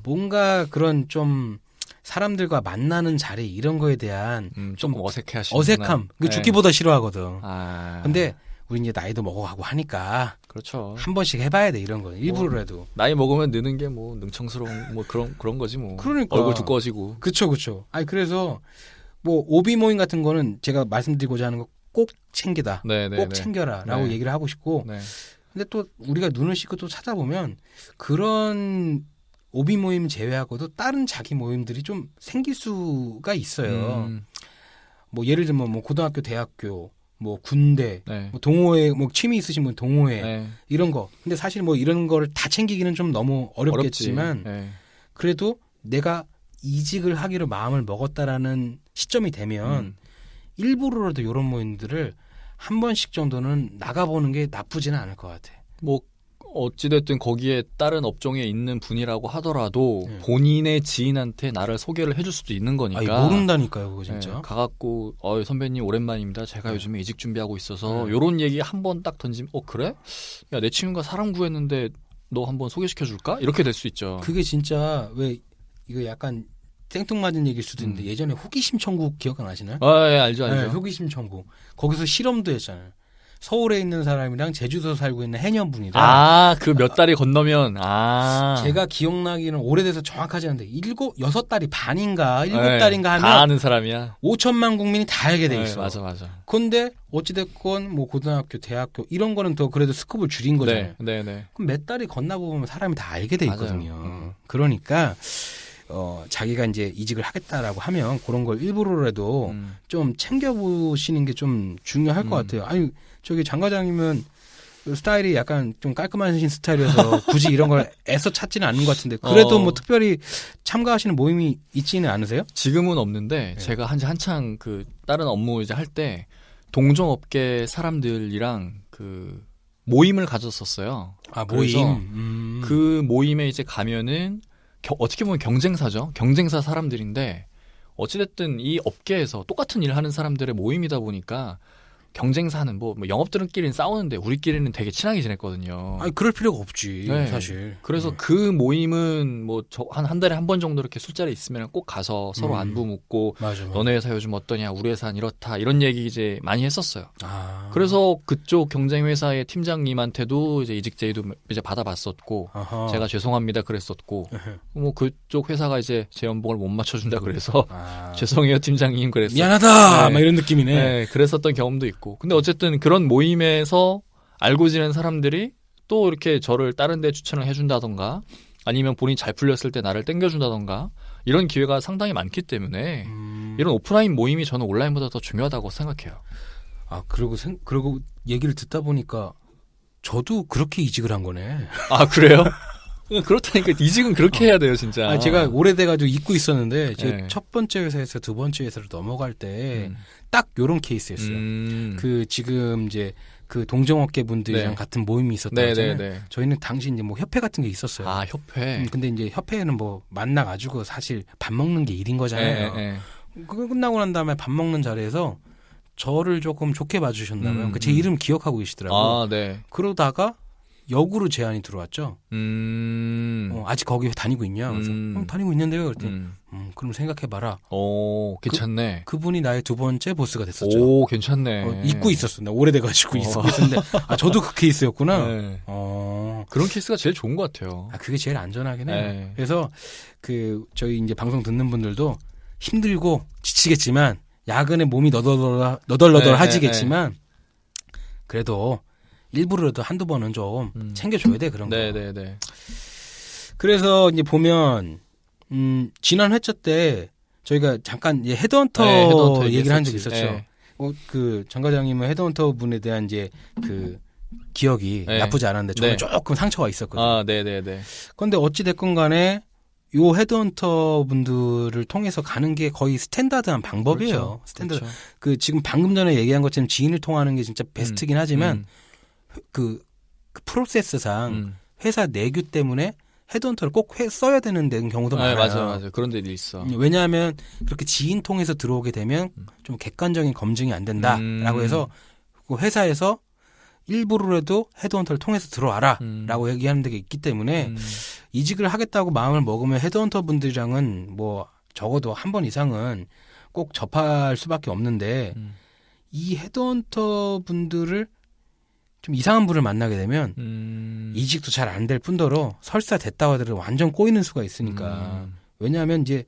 [SPEAKER 1] 뭔가 그런 좀 사람들과 만나는 자리 이런 거에 대한
[SPEAKER 2] 조금 어색해하시는
[SPEAKER 1] 어색함. 그 죽기보다 싫어하거든.
[SPEAKER 2] 아.
[SPEAKER 1] 근데 우리 이제 나이도 먹어가고 하니까
[SPEAKER 2] 그렇죠.
[SPEAKER 1] 한 번씩 해봐야 돼 이런 거 일부러라도.
[SPEAKER 2] 나이 먹으면 느는 게 뭐 능청스러운 뭐 그런 거지 뭐.
[SPEAKER 1] 그러니까.
[SPEAKER 2] 얼굴 두꺼워지고.
[SPEAKER 1] 그쵸. 아니 그래서 뭐 오비 모임 같은 거는 제가 말씀드리고자 하는 거 꼭 챙기다. 꼭 챙겨라라고
[SPEAKER 2] 네.
[SPEAKER 1] 얘기를 하고 싶고.
[SPEAKER 2] 네.
[SPEAKER 1] 근데 또 우리가 눈을 씻고 또 찾아보면 그런 오비 모임 제외하고도 다른 자기 모임들이 좀 생길 수가 있어요. 뭐 예를 들면 뭐 고등학교, 대학교, 뭐 군대,
[SPEAKER 2] 네.
[SPEAKER 1] 뭐 동호회, 뭐 취미 있으신 분 동호회
[SPEAKER 2] 네.
[SPEAKER 1] 이런 거. 근데 사실 뭐 이런 거를 다 챙기기는 좀 너무 어렵겠지만
[SPEAKER 2] 네.
[SPEAKER 1] 그래도 내가 이직을 하기로 마음을 먹었다라는 시점이 되면 일부러라도 이런 모임들을 한 번씩 정도는 나가보는 게 나쁘지는 않을 것 같아.
[SPEAKER 2] 뭐 어찌됐든 거기에 다른 업종에 있는 분이라고 하더라도 본인의 지인한테 나를 소개를 해줄 수도 있는 거니까.
[SPEAKER 1] 아니, 모른다니까요, 그거 진짜.
[SPEAKER 2] 네, 가갖고 선배님 오랜만입니다. 제가 요즘에 이직 준비하고 있어서 요런 얘기 한 번 딱 던지면 그래? 야, 내 친구가 사람 구했는데 너 한번 소개시켜줄까? 이렇게 될 수 있죠.
[SPEAKER 1] 그게 진짜 왜 이거 약간 생뚱맞은 얘기일 수도 있는데 예전에 호기심 천국 기억 안 나시나요?
[SPEAKER 2] 예, 알죠.
[SPEAKER 1] 네, 호기심 천국. 거기서 실험도 했잖아요. 서울에 있는 사람이랑 제주도 살고 있는 해녀분이랑
[SPEAKER 2] 그 몇 달이 건너면
[SPEAKER 1] 제가 기억나기는 오래돼서 정확하지 않은데 6달이 반인가 7달인가
[SPEAKER 2] 네,
[SPEAKER 1] 하면
[SPEAKER 2] 다 아는 사람이야.
[SPEAKER 1] 5천만 국민이 다 알게 돼 있어.
[SPEAKER 2] 맞아.
[SPEAKER 1] 근데 어찌됐건 뭐 고등학교, 대학교 이런 거는 더 그래도 스컵을 줄인 거잖아요.
[SPEAKER 2] 네.
[SPEAKER 1] 그럼 몇 달이 건너보면 사람이 다 알게 돼 있거든요.
[SPEAKER 2] 맞아요.
[SPEAKER 1] 그러니까 자기가 이제 이직을 하겠다라고 하면 그런 걸 일부러라도 좀 챙겨보시는 게 좀 중요할 것 같아요. 아니 저기 장 과장님은 스타일이 약간 좀 깔끔하신 스타일이어서 굳이 이런 걸 애써 찾지는 않는 것 같은데 그래도 뭐 특별히 참가하시는 모임이 있지는 않으세요?
[SPEAKER 2] 지금은 없는데 제가 한창 그 다른 업무 이제 할 때 동종업계 사람들이랑 그 모임을 가졌었어요.
[SPEAKER 1] 모임.
[SPEAKER 2] 그 모임에 이제 가면은 어떻게 보면 경쟁사죠. 경쟁사 사람들인데 어찌됐든 이 업계에서 똑같은 일 하는 사람들의 모임이다 보니까 경쟁사는 뭐 영업들은끼리는 싸우는데 우리끼리는 되게 친하게 지냈거든요.
[SPEAKER 1] 아니 그럴 필요가 없지 사실.
[SPEAKER 2] 그래서 그 모임은 뭐 한 달에 한 번 정도 이렇게 술자리 있으면 꼭 가서 서로 안부 묻고
[SPEAKER 1] 맞아.
[SPEAKER 2] 너네 회사 요즘 어떠냐, 우리 회사는 이렇다 이런 얘기 이제 많이 했었어요.
[SPEAKER 1] 그래서
[SPEAKER 2] 그래서 그쪽 경쟁 회사의 팀장님한테도 이제 이직 제의도 이제 받아봤었고 제가 죄송합니다 그랬었고 뭐 그쪽 회사가 이제 제 연봉을 못 맞춰준다 그래서 죄송해요 팀장님 그랬어.
[SPEAKER 1] 미안하다
[SPEAKER 2] 네.
[SPEAKER 1] 막 이런 느낌이네.
[SPEAKER 2] 네, 그랬었던 경험도 있고. 근데 어쨌든 그런 모임에서 알고 지낸 사람들이 또 이렇게 저를 다른 데 추천을 해준다던가 아니면 본인이 잘 풀렸을 때 나를 땡겨준다던가 이런 기회가 상당히 많기 때문에 이런 오프라인 모임이 저는 온라인보다 더 중요하다고 생각해요.
[SPEAKER 1] 그리고 얘기를 듣다 보니까 저도 그렇게 이직을 한 거네.
[SPEAKER 2] 아, 그래요? 그렇다니까 이직은 그렇게 해야 돼요, 진짜.
[SPEAKER 1] 제가 오래돼가지고 잊고 있었는데 제
[SPEAKER 2] 네.
[SPEAKER 1] 첫 번째 회사에서 두 번째 회사로 넘어갈 때 딱 요런 케이스였어요. 그 지금 이제 그 동종업계 분들이랑 같은 모임이 있었다고 했잖아요.
[SPEAKER 2] 네네네.
[SPEAKER 1] 저희는 당시 이제 뭐 협회 같은 게 있었어요.
[SPEAKER 2] 아, 협회.
[SPEAKER 1] 근데 이제 협회에는 뭐 만나가지고 사실 밥 먹는 게 일인 거잖아요.
[SPEAKER 2] 네.
[SPEAKER 1] 그거 끝나고 난 다음에 밥 먹는 자리에서 저를 조금 좋게 봐주셨나 봐요. 제 이름 기억하고 계시더라고요.
[SPEAKER 2] 아, 네.
[SPEAKER 1] 그러다가 역으로 제안이 들어왔죠. 아직 거기 다니고 있냐? 그래서 다니고 있는데요. 그랬더니 그럼 생각해봐라.
[SPEAKER 2] 오, 괜찮네.
[SPEAKER 1] 그분이 나의 두 번째 보스가 됐었죠.
[SPEAKER 2] 오, 괜찮네.
[SPEAKER 1] 잊고 있었어. 나 오래돼가지고 잊고 있었는데 저도 그 케이스였구나.
[SPEAKER 2] 네. 그런 케이스가 제일 좋은 것 같아요.
[SPEAKER 1] 그게 제일 안전하긴 해요.
[SPEAKER 2] 네.
[SPEAKER 1] 그래서 저희 이제 방송 듣는 분들도 힘들고 지치겠지만 야근에 몸이 너덜너덜하지겠지만 그래도 일부러라도 한두 번은 좀 챙겨줘야 돼 그런 거.
[SPEAKER 2] 네네네.
[SPEAKER 1] 그래서 이제 보면 지난 회차 때 저희가 잠깐 이제 헤드헌터
[SPEAKER 2] 네, 헤드헌터
[SPEAKER 1] 얘기를 한 적이
[SPEAKER 2] 얘기했었지.
[SPEAKER 1] 있었죠.
[SPEAKER 2] 네.
[SPEAKER 1] 정 과장님은 헤드헌터 분에 대한 이제 그 기억이
[SPEAKER 2] 네.
[SPEAKER 1] 나쁘지 않았는데 저는
[SPEAKER 2] 네.
[SPEAKER 1] 조금 상처가 있었거든요.
[SPEAKER 2] 아, 네네네.
[SPEAKER 1] 그런데 어찌 됐건 간에 요 헤드헌터 분들을 통해서 가는 게 거의 스탠다드한 방법이에요.
[SPEAKER 2] 그렇죠.
[SPEAKER 1] 스탠다드.
[SPEAKER 2] 그렇죠.
[SPEAKER 1] 그 지금 방금 전에 얘기한 것처럼 지인을 통하는 게 진짜 베스트긴 하지만 그 프로세스상 회사 내규 때문에 헤드헌터를 꼭 써야 되는 경우도
[SPEAKER 2] 네,
[SPEAKER 1] 많아요.
[SPEAKER 2] 맞아. 그런 데도 있어.
[SPEAKER 1] 왜냐하면 그렇게 지인 통해서 들어오게 되면 좀 객관적인 검증이 안 된다라고 해서 그 회사에서 일부러라도 헤드헌터를 통해서 들어와라라고 얘기하는 데가 있기 때문에 이직을 하겠다고 마음을 먹으면 헤드헌터 분들이랑은 뭐 적어도 한 번 이상은 꼭 접할 수밖에 없는데 이 헤드헌터 분들을 좀 이상한 분을 만나게 되면 이직도 잘 안 될 뿐더러 설사 됐다고 하더라도 완전 꼬이는 수가 있으니까. 왜냐하면 이제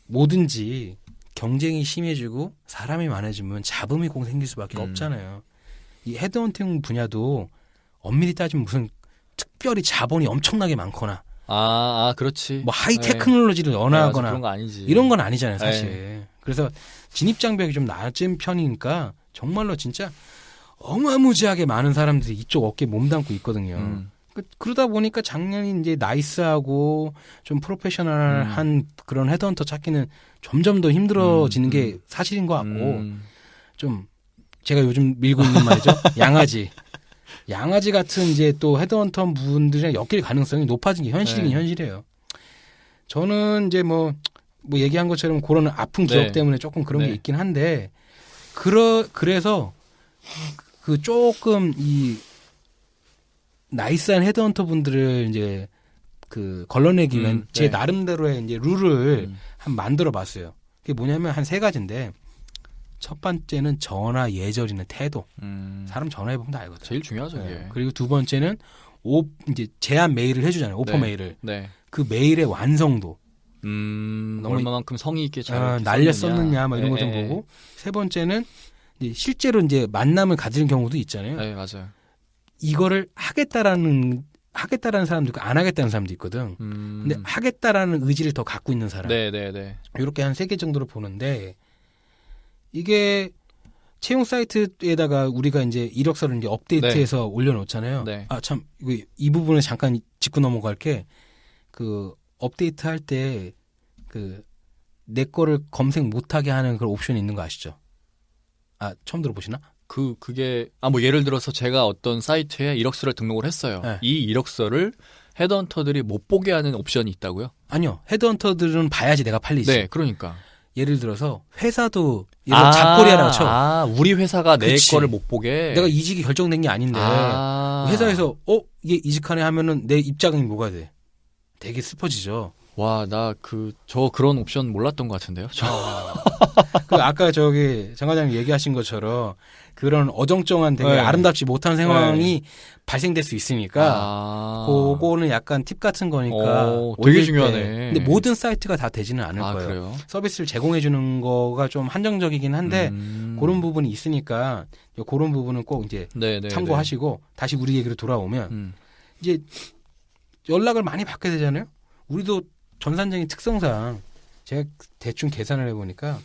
[SPEAKER 1] 뭐든지 경쟁이 심해지고 사람이 많아지면 잡음이 꼭 생길 수밖에 없잖아요. 이 헤드헌팅 분야도 엄밀히 따지면 무슨 특별히 자본이 엄청나게 많거나
[SPEAKER 2] 그렇지.
[SPEAKER 1] 뭐 하이 테크놀로지를 언어하거나
[SPEAKER 2] 그런 거 아니지.
[SPEAKER 1] 이런 건 아니잖아요, 사실. 그래서 진입 장벽이 좀 낮은 편이니까 정말로 진짜 어마무지하게 많은 사람들이 이쪽 어깨에 몸담고 있거든요. 그러다 보니까 작년에 이제 나이스하고 좀 프로페셔널한 그런 헤드헌터 찾기는 점점 더 힘들어지는 게 사실인 것 같고 좀 제가 요즘 밀고 있는 말이죠. 양아지 같은 이제 또 헤드헌터 분들이랑 엮일 가능성이 높아진 게 현실이긴 현실이에요. 저는 이제 뭐 얘기한 것처럼 그런 아픈 기억 때문에 조금 그런 게 있긴 한데 그래서 그 조금 이 나이스한 헤드헌터 분들을 이제 그 걸러내기 위한 제 나름대로의 이제 룰을 한 만들어 봤어요. 그게 뭐냐면 한 3가지인데 첫 번째는 전화 예절이나 태도. 사람 전화해 보면 다 알거든요.
[SPEAKER 2] 제일 중요하죠, 그게.
[SPEAKER 1] 네. 그리고 두 번째는 이제 제안 메일을 해주잖아요. 오퍼 메일을.
[SPEAKER 2] 네.
[SPEAKER 1] 그 메일의 완성도.
[SPEAKER 2] 얼마만큼 성의 있게 잘
[SPEAKER 1] 날려 썼느냐, 뭐 이런 거 좀 보고. 세 번째는 이제 실제로 이제 만남을 가지는 경우도 있잖아요.
[SPEAKER 2] 네, 맞아요.
[SPEAKER 1] 이거를 하겠다라는 사람도 있고 안 하겠다는 사람도 있거든. 근데 하겠다라는 의지를 더 갖고 있는 사람.
[SPEAKER 2] 네.
[SPEAKER 1] 이렇게 한 3개 정도로 보는데 이게 채용 사이트에다가 우리가 이제 이력서를 이제 업데이트해서 올려놓잖아요.
[SPEAKER 2] 네.
[SPEAKER 1] 참 이 부분을 잠깐 짚고 넘어갈 게 그 업데이트 할 때 그 내 거를 검색 못하게 하는 그런 옵션이 있는 거 아시죠? 처음 들어보시나?
[SPEAKER 2] 그게 뭐 예를 들어서 제가 어떤 사이트에 이력서를 등록을 했어요.
[SPEAKER 1] 네.
[SPEAKER 2] 이 이력서를 헤드헌터들이 못 보게 하는 옵션이 있다고요?
[SPEAKER 1] 아니요. 헤드헌터들은 봐야지 내가 팔리지.
[SPEAKER 2] 네, 그러니까.
[SPEAKER 1] 예를 들어서 회사도 잡코리아라고 쳐.
[SPEAKER 2] 우리 회사가 내
[SPEAKER 1] 그치.
[SPEAKER 2] 거를 못 보게.
[SPEAKER 1] 내가 이직이 결정된 게 아닌데 회사에서 이게 이직하네 하면은 내 입장이 뭐가 돼? 되게 슬퍼지죠.
[SPEAKER 2] 와, 저 그런 옵션 몰랐던 것 같은데요.
[SPEAKER 1] 아까 정 과장님 얘기하신 것처럼 그런 어정쩡한 되게 아름답지 못한 상황이 발생될 수 있으니까 그거는 약간 팁 같은 거니까
[SPEAKER 2] 되게 중요하네.
[SPEAKER 1] 근데 모든 사이트가 다 되지는 않을 거예요.
[SPEAKER 2] 그래요?
[SPEAKER 1] 서비스를 제공해 주는 거가 좀 한정적이긴 한데 그런 부분이 있으니까 그런 부분은 꼭 이제 참고하시고 다시 우리 얘기로 돌아오면 이제 연락을 많이 받게 되잖아요. 우리도 전산적인 특성상 제가 대충 계산을 해보니까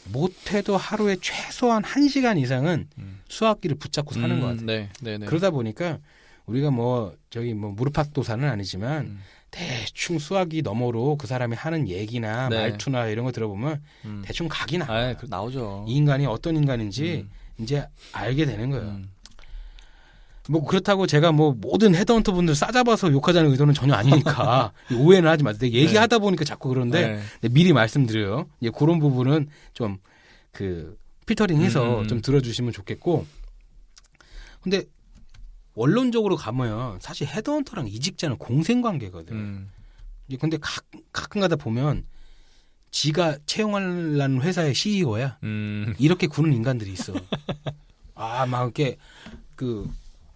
[SPEAKER 1] 못해도 하루에 최소한 1시간 이상은 수학기를 붙잡고 사는 것 같아요.
[SPEAKER 2] 네.
[SPEAKER 1] 그러다 보니까 우리가 무릎팍도사는 아니지만 대충 수학이 너머로 그 사람이 하는 얘기나 말투나 이런 거 들어보면 대충 각이 나와요.
[SPEAKER 2] 나오죠.
[SPEAKER 1] 이 인간이 어떤 인간인지 이제 알게 되는 거예요. 그렇다고 제가 모든 헤드헌터 분들 싸잡아서 욕하자는 의도는 전혀 아니니까 오해는 하지 마세요. 얘기하다 보니까 자꾸 그런데 미리 말씀드려요. 그런 부분은 좀 필터링해서 좀 들어주시면 좋겠고. 근데 원론적으로 가면 사실 헤드헌터랑 이직자는 공생관계거든. 근데 가끔가다 보면 지가 채용하려는 회사의 CEO야. 이렇게 구는 인간들이 있어. 막 이렇게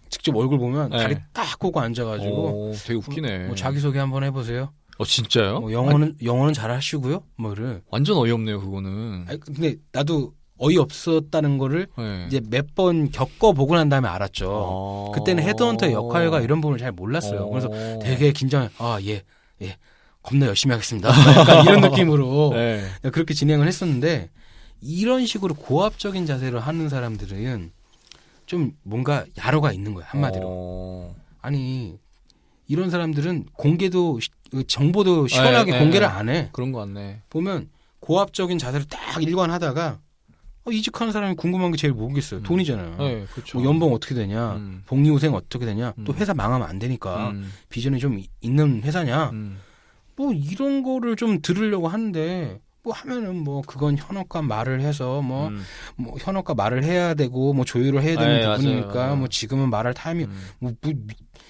[SPEAKER 1] 직접 얼굴 보면 다리 딱 꼬고 앉아가지고
[SPEAKER 2] 되게 웃기네.
[SPEAKER 1] 자기소개 한번 해보세요.
[SPEAKER 2] 진짜요?
[SPEAKER 1] 영어는 잘 하시고요. 뭐를
[SPEAKER 2] 완전 어이없네요, 그거는.
[SPEAKER 1] 근데 나도 어이없었다는 거를
[SPEAKER 2] 네.
[SPEAKER 1] 이제 몇 번 겪어보고 난 다음에 알았죠. 그때는 헤드헌터의 역할과 이런 부분을 잘 몰랐어요. 그래서 되게 긴장해. 예. 겁나 열심히 하겠습니다. 약간 이런 느낌으로
[SPEAKER 2] 네.
[SPEAKER 1] 그렇게 진행을 했었는데 이런 식으로 고압적인 자세로 하는 사람들은 좀 뭔가 야로가 있는 거예요. 한마디로. 아니 이런 사람들은 공개도 정보도 시원하게 공개를 안 해.
[SPEAKER 2] 그런 거 같네.
[SPEAKER 1] 보면 고압적인 자세를 딱 일관하다가 이직하는 사람이 궁금한 게 제일 뭐겠어요. 돈이잖아요.
[SPEAKER 2] 네, 그렇죠.
[SPEAKER 1] 뭐 연봉 어떻게 되냐, 복리후생 어떻게 되냐, 또 회사 망하면 안 되니까 비전이 좀 있는 회사냐, 뭐 이런 거를 좀 들으려고 하는데 뭐 하면은 뭐 그건 현업과 말을 해서 뭐 현업과 말을 해야 되고 뭐 조율을 해야 되는 부분이니까
[SPEAKER 2] 맞아요.
[SPEAKER 1] 뭐 지금은 말할 타이밍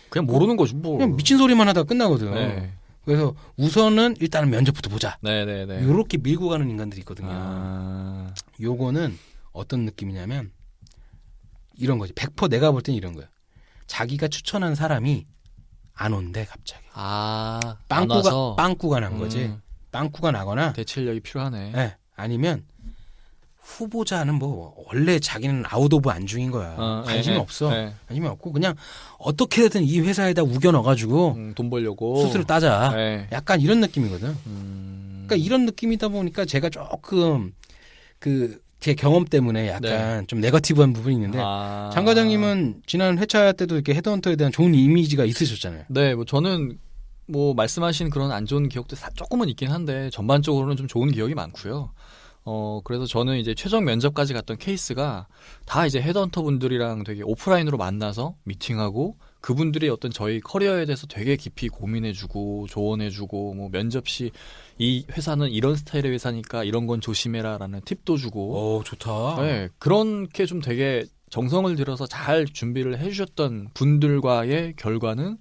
[SPEAKER 2] 그냥 모르는 거지 뭐.
[SPEAKER 1] 그냥 미친 소리만 하다가 끝나거든.
[SPEAKER 2] 네.
[SPEAKER 1] 그래서 우선은 일단은 면접부터 보자.
[SPEAKER 2] 네네네.
[SPEAKER 1] 요렇게 밀고 가는 인간들이 있거든요. 요거는 어떤 느낌이냐면 이런 거지. 100% 내가 볼 땐 이런 거야. 자기가 추천한 사람이 안 온대 갑자기. 빵꾸가 난 거지. 빵꾸가 나거나
[SPEAKER 2] 대체력이 필요하네.
[SPEAKER 1] 네, 아니면 후보자는 뭐 원래 자기는 아웃 오브 안중인 거야. 관심이 없어. 관심이 없고 그냥 어떻게든 이 회사에다 우겨 넣어가지고
[SPEAKER 2] 돈 벌려고
[SPEAKER 1] 수수료 따자. 약간 이런 느낌이거든. 그러니까 이런 느낌이다 보니까 제가 조금 제 경험 때문에 약간 좀 네거티브한 부분이 있는데 장 과장님은 지난 회차 때도 이렇게 헤드헌터에 대한 좋은 이미지가 있으셨잖아요.
[SPEAKER 2] 네, 뭐 저는 뭐 말씀하신 그런 안 좋은 기억도 조금은 있긴 한데 전반적으로는 좀 좋은 기억이 많고요. 그래서 저는 이제 최종 면접까지 갔던 케이스가 다 이제 헤드헌터 분들이랑 되게 오프라인으로 만나서 미팅하고 그분들이 어떤 저희 커리어에 대해서 되게 깊이 고민해주고 조언해주고 뭐 면접 시 이 회사는 이런 스타일의 회사니까 이런 건 조심해라라는 팁도 주고.
[SPEAKER 1] 좋다.
[SPEAKER 2] 네, 그렇게 좀 되게 정성을 들여서 잘 준비를 해주셨던 분들과의 결과는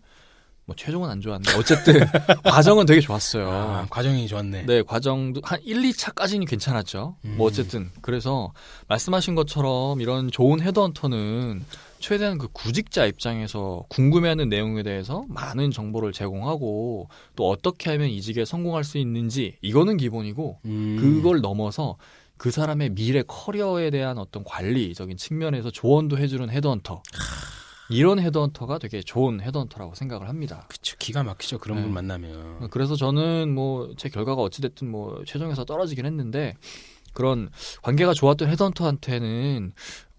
[SPEAKER 2] 뭐 최종은 안 좋았는데 어쨌든 과정은 되게 좋았어요.
[SPEAKER 1] 과정이 좋았네.
[SPEAKER 2] 네, 과정도 한 1, 2차까지는 괜찮았죠. 뭐 어쨌든 그래서 말씀하신 것처럼 이런 좋은 헤드헌터는 최대한 그 구직자 입장에서 궁금해하는 내용에 대해서 많은 정보를 제공하고 또 어떻게 하면 이직에 성공할 수 있는지 이거는 기본이고 그걸 넘어서 그 사람의 미래 커리어에 대한 어떤 관리적인 측면에서 조언도 해주는 헤드헌터. 이런 헤드헌터가 되게 좋은 헤드헌터라고 생각을 합니다.
[SPEAKER 1] 그쵸, 기가 막히죠. 그런 분 만나면.
[SPEAKER 2] 그래서 저는 뭐 제 결과가 어찌됐든 뭐 최종에서 떨어지긴 했는데 그런 관계가 좋았던 헤드헌터한테는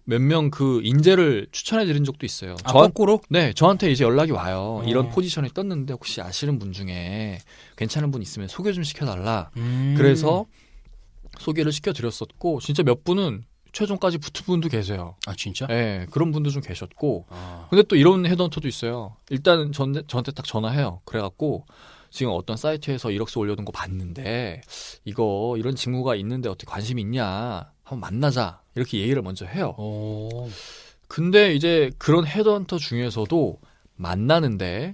[SPEAKER 2] 몇 명 그 인재를 추천해 드린 적도 있어요.
[SPEAKER 1] 거꾸로?
[SPEAKER 2] 네, 저한테 이제 연락이 와요. 이런 포지션이 떴는데 혹시 아시는 분 중에 괜찮은 분 있으면 소개 좀 시켜달라. 그래서 소개를 시켜드렸었고 진짜 몇 분은 최종까지 붙은 분도 계세요.
[SPEAKER 1] 진짜?
[SPEAKER 2] 네, 그런 분도 좀 계셨고. 근데 또 이런 헤드헌터도 있어요. 일단 저한테 딱 전화해요. 그래갖고 지금 어떤 사이트에서 이력서 올려둔 거 봤는데 이런 직무가 있는데 어떻게 관심 있냐? 한번 만나자. 이렇게 얘기를 먼저 해요. 근데 이제 그런 헤드헌터 중에서도 만나는데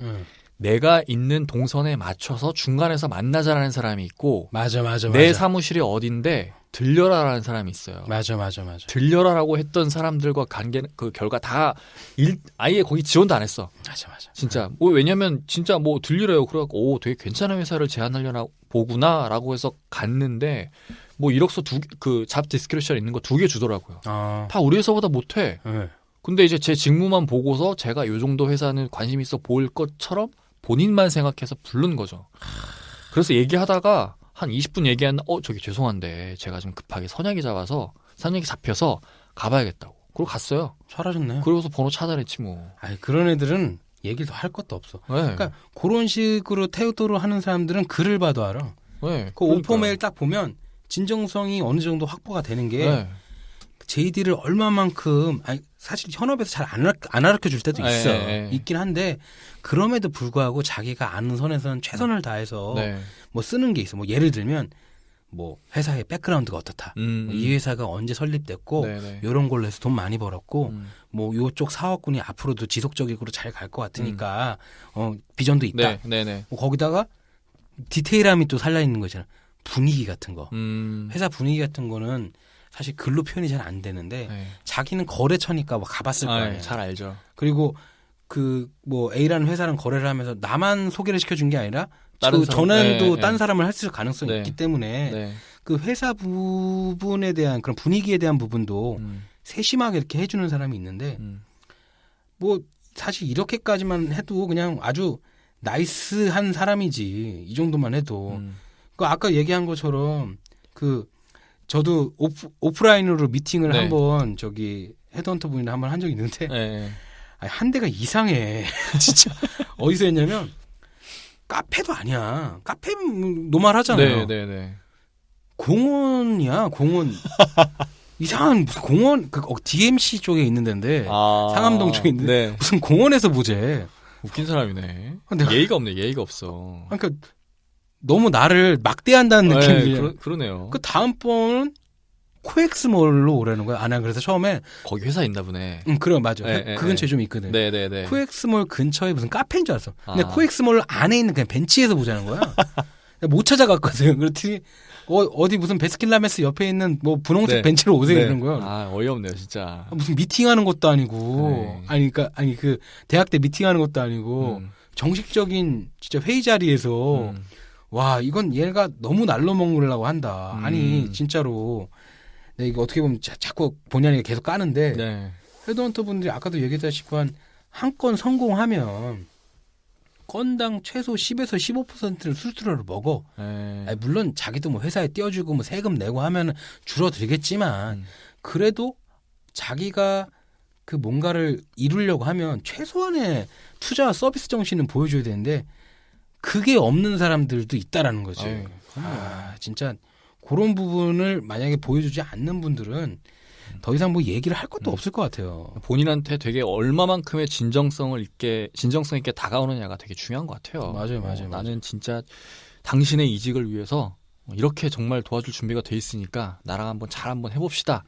[SPEAKER 2] 내가 있는 동선에 맞춰서 중간에서 만나자라는 사람이 있고
[SPEAKER 1] 맞아.
[SPEAKER 2] 내 사무실이 어딘데 들려라라는 사람이 있어요.
[SPEAKER 1] 맞아.
[SPEAKER 2] 들려라라고 했던 사람들과 그 결과 다 아예 거기 지원도 안 했어.
[SPEAKER 1] 맞아.
[SPEAKER 2] 진짜 왜냐면 진짜 뭐 들리래요. 그래갖고 되게 괜찮은 회사를 제안하려나 보구나라고 해서 갔는데 뭐 이력서 그 잡 디스크리션 있는 거 2개 주더라고요. 다 우리 회사보다 못해. 근데 이제 제 직무만 보고서 제가 요 정도 회사는 관심 있어 보일 것처럼 본인만 생각해서 부른 거죠. 그래서 얘기하다가 한 20분 얘기한 저기 죄송한데 제가 좀 급하게 선약이 잡혀서 가봐야겠다고. 그리고 갔어요.
[SPEAKER 1] 잘하셨네.
[SPEAKER 2] 그러고서 번호 차단했지 뭐.
[SPEAKER 1] 그런 애들은 얘기를 더 할 것도 없어.
[SPEAKER 2] 네.
[SPEAKER 1] 그러니까 그런 식으로 태도로 하는 사람들은 글을 봐도 알아.
[SPEAKER 2] 네,
[SPEAKER 1] 그 오퍼 메일 딱 보면 진정성이 어느 정도 확보가 되는 게 JD를 얼마만큼 사실 현업에서 잘 안 알려줘 줄 때도 있어. 있긴 한데 그럼에도 불구하고 자기가 아는 선에서는 최선을 다해서 뭐 쓰는 게 있어. 뭐 예를 들면 뭐 회사의 백그라운드가 어떻다. 이 회사가 언제 설립됐고 이런 걸로 해서 돈 많이 벌었고 뭐 요쪽 사업군이 앞으로도 지속적으로 잘 갈 것 같으니까 비전도 있다. 뭐 거기다가 디테일함이 또 살려 있는 거잖아. 분위기 같은 거. 회사 분위기 같은 거는 사실 글로 표현이 잘 안 되는데 자기는 거래처니까 뭐 가봤을 거예요.
[SPEAKER 2] 잘 알죠.
[SPEAKER 1] 그리고 그 뭐 A라는 회사랑 거래를 하면서 나만 소개를 시켜준 게 아니라
[SPEAKER 2] 다른
[SPEAKER 1] 그 전에도 딴 사람을 했을 가능성이 있기 때문에 그 회사 부분에 대한 그런 분위기에 대한 부분도 세심하게 이렇게 해주는 사람이 있는데 뭐 사실 이렇게까지만 해도 그냥 아주 나이스한 사람이지 이 정도만 해도 그 아까 얘기한 것처럼 그 저도 오프라인으로 미팅을
[SPEAKER 2] 네.
[SPEAKER 1] 한번 저기 헤드헌터 분이랑 한번 한 적이 있는데
[SPEAKER 2] 네.
[SPEAKER 1] 아니, 한 대가 이상해 진짜 어디서 했냐면 카페도 아니야 카페 노말하잖아요.
[SPEAKER 2] 네.
[SPEAKER 1] 공원이야 공원 이상한 무슨 공원 그 DMC 쪽에 있는 데인데 상암동 쪽에 있는데
[SPEAKER 2] 네.
[SPEAKER 1] 무슨 공원에서 보재.
[SPEAKER 2] 웃긴 사람이네.
[SPEAKER 1] 근데
[SPEAKER 2] 예의가 없네. 예의가 없어.
[SPEAKER 1] 그러니까 너무 나를 막대한다는 느낌이.
[SPEAKER 2] 그러네요.
[SPEAKER 1] 그 다음번은 코엑스몰로 오라는 거야. 난 그래서 처음에
[SPEAKER 2] 거기 회사 있나 보네.
[SPEAKER 1] 그래 맞아.
[SPEAKER 2] 네,
[SPEAKER 1] 그 근처에 좀 있거든.
[SPEAKER 2] 네네네.
[SPEAKER 1] 코엑스몰 근처에 무슨 카페인 줄 알았어. 근데
[SPEAKER 2] 아.
[SPEAKER 1] 코엑스몰 안에 있는 그냥 벤치에서 보자는 거야. 못 찾아갔거든. 그랬더니 어디 무슨 베스킨라빈스 옆에 있는 뭐 분홍색
[SPEAKER 2] 네.
[SPEAKER 1] 벤치로 오세요
[SPEAKER 2] 네.
[SPEAKER 1] 이러는 거야.
[SPEAKER 2] 아 어이없네요 진짜.
[SPEAKER 1] 무슨 미팅하는 것도 아니고
[SPEAKER 2] 네.
[SPEAKER 1] 아니 그 대학 때 미팅하는 것도 아니고 정식적인 진짜 회의 자리에서 와 이건 얘가 너무 날로 먹으려고 한다. 아니 진짜로 내가 이거 어떻게 보면 자꾸 본의 아니게 계속 까는데
[SPEAKER 2] 네.
[SPEAKER 1] 헤드헌터 분들이 아까도 얘기했다시피 한 건 성공하면 건당 최소 10에서 15%를 수수료로 먹어.
[SPEAKER 2] 네.
[SPEAKER 1] 아니, 물론 자기도 뭐 회사에 띄워주고 뭐 세금 내고 하면 줄어들겠지만 그래도 자기가 그 뭔가를 이루려고 하면 최소한의 투자와 서비스 정신은 보여줘야 되는데 그게 없는 사람들도 있다라는 거지.
[SPEAKER 2] 아유,
[SPEAKER 1] 진짜 그런 부분을 만약에 보여주지 않는 분들은 더 이상 뭐 얘기를 할 것도 없을 것 같아요.
[SPEAKER 2] 본인한테 되게 얼마만큼의 진정성 있게 다가오느냐가 되게 중요한 것 같아요.
[SPEAKER 1] 맞아요.
[SPEAKER 2] 나는 진짜 당신의 이직을 위해서 이렇게 정말 도와줄 준비가 돼 있으니까 나랑 한번 해봅시다.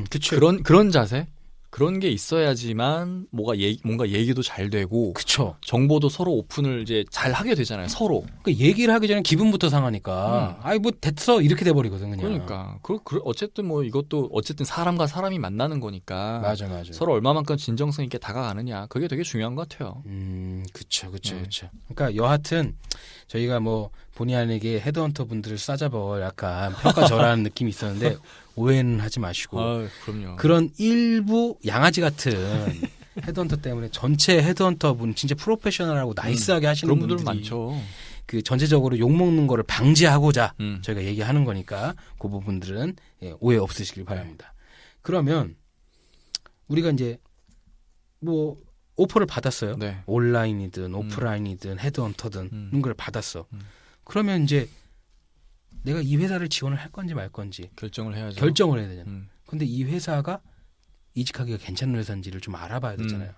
[SPEAKER 1] 그쵸.
[SPEAKER 2] 그런 자세? 그런 게 있어야지만 뭔가 얘기도 잘 되고
[SPEAKER 1] 그쵸.
[SPEAKER 2] 정보도 서로 오픈을 이제 잘 하게 되잖아요. 서로.
[SPEAKER 1] 그 얘기를 하기 전에 기분부터 상하니까 아이 뭐 됐어 이렇게 돼버리거든 그냥.
[SPEAKER 2] 그러니까 어쨌든 뭐 이것도 어쨌든 사람과 사람이 만나는 거니까
[SPEAKER 1] 맞아.
[SPEAKER 2] 서로 얼마만큼 진정성 있게 다가가느냐 그게 되게 중요한 것 같아요.
[SPEAKER 1] 그쵸.
[SPEAKER 2] 네.
[SPEAKER 1] 그러니까 여하튼 저희가 뭐 본의 아니게 헤드헌터 분들을 싸잡아 약간 평가절하는 느낌이 있었는데 오해는 하지 마시고
[SPEAKER 2] 그럼요.
[SPEAKER 1] 그런 일부 양아지 같은 헤드헌터 때문에 전체 헤드헌터 분 진짜 프로페셔널하고 나이스하게 하시는
[SPEAKER 2] 그런 분들
[SPEAKER 1] 분들이
[SPEAKER 2] 많죠.
[SPEAKER 1] 그 전체적으로 욕먹는 거를 방지하고자
[SPEAKER 2] 음.
[SPEAKER 1] 저희가 얘기하는 거니까 그 부분들은 오해 없으시길 바랍니다. 그러면 우리가 이제 뭐 오퍼를 받았어요.
[SPEAKER 2] 네.
[SPEAKER 1] 온라인이든 오프라인이든 헤드헌터든 이런 걸 받았어.
[SPEAKER 2] 음.
[SPEAKER 1] 그러면 이제 내가 이 회사를 지원을 할 건지 말 건지
[SPEAKER 2] 결정을 해야죠.
[SPEAKER 1] 결정을 해야 되잖아.
[SPEAKER 2] 음.
[SPEAKER 1] 근데 이 회사가 이직하기가 괜찮은 회사인지를 좀 알아봐야 되잖아요.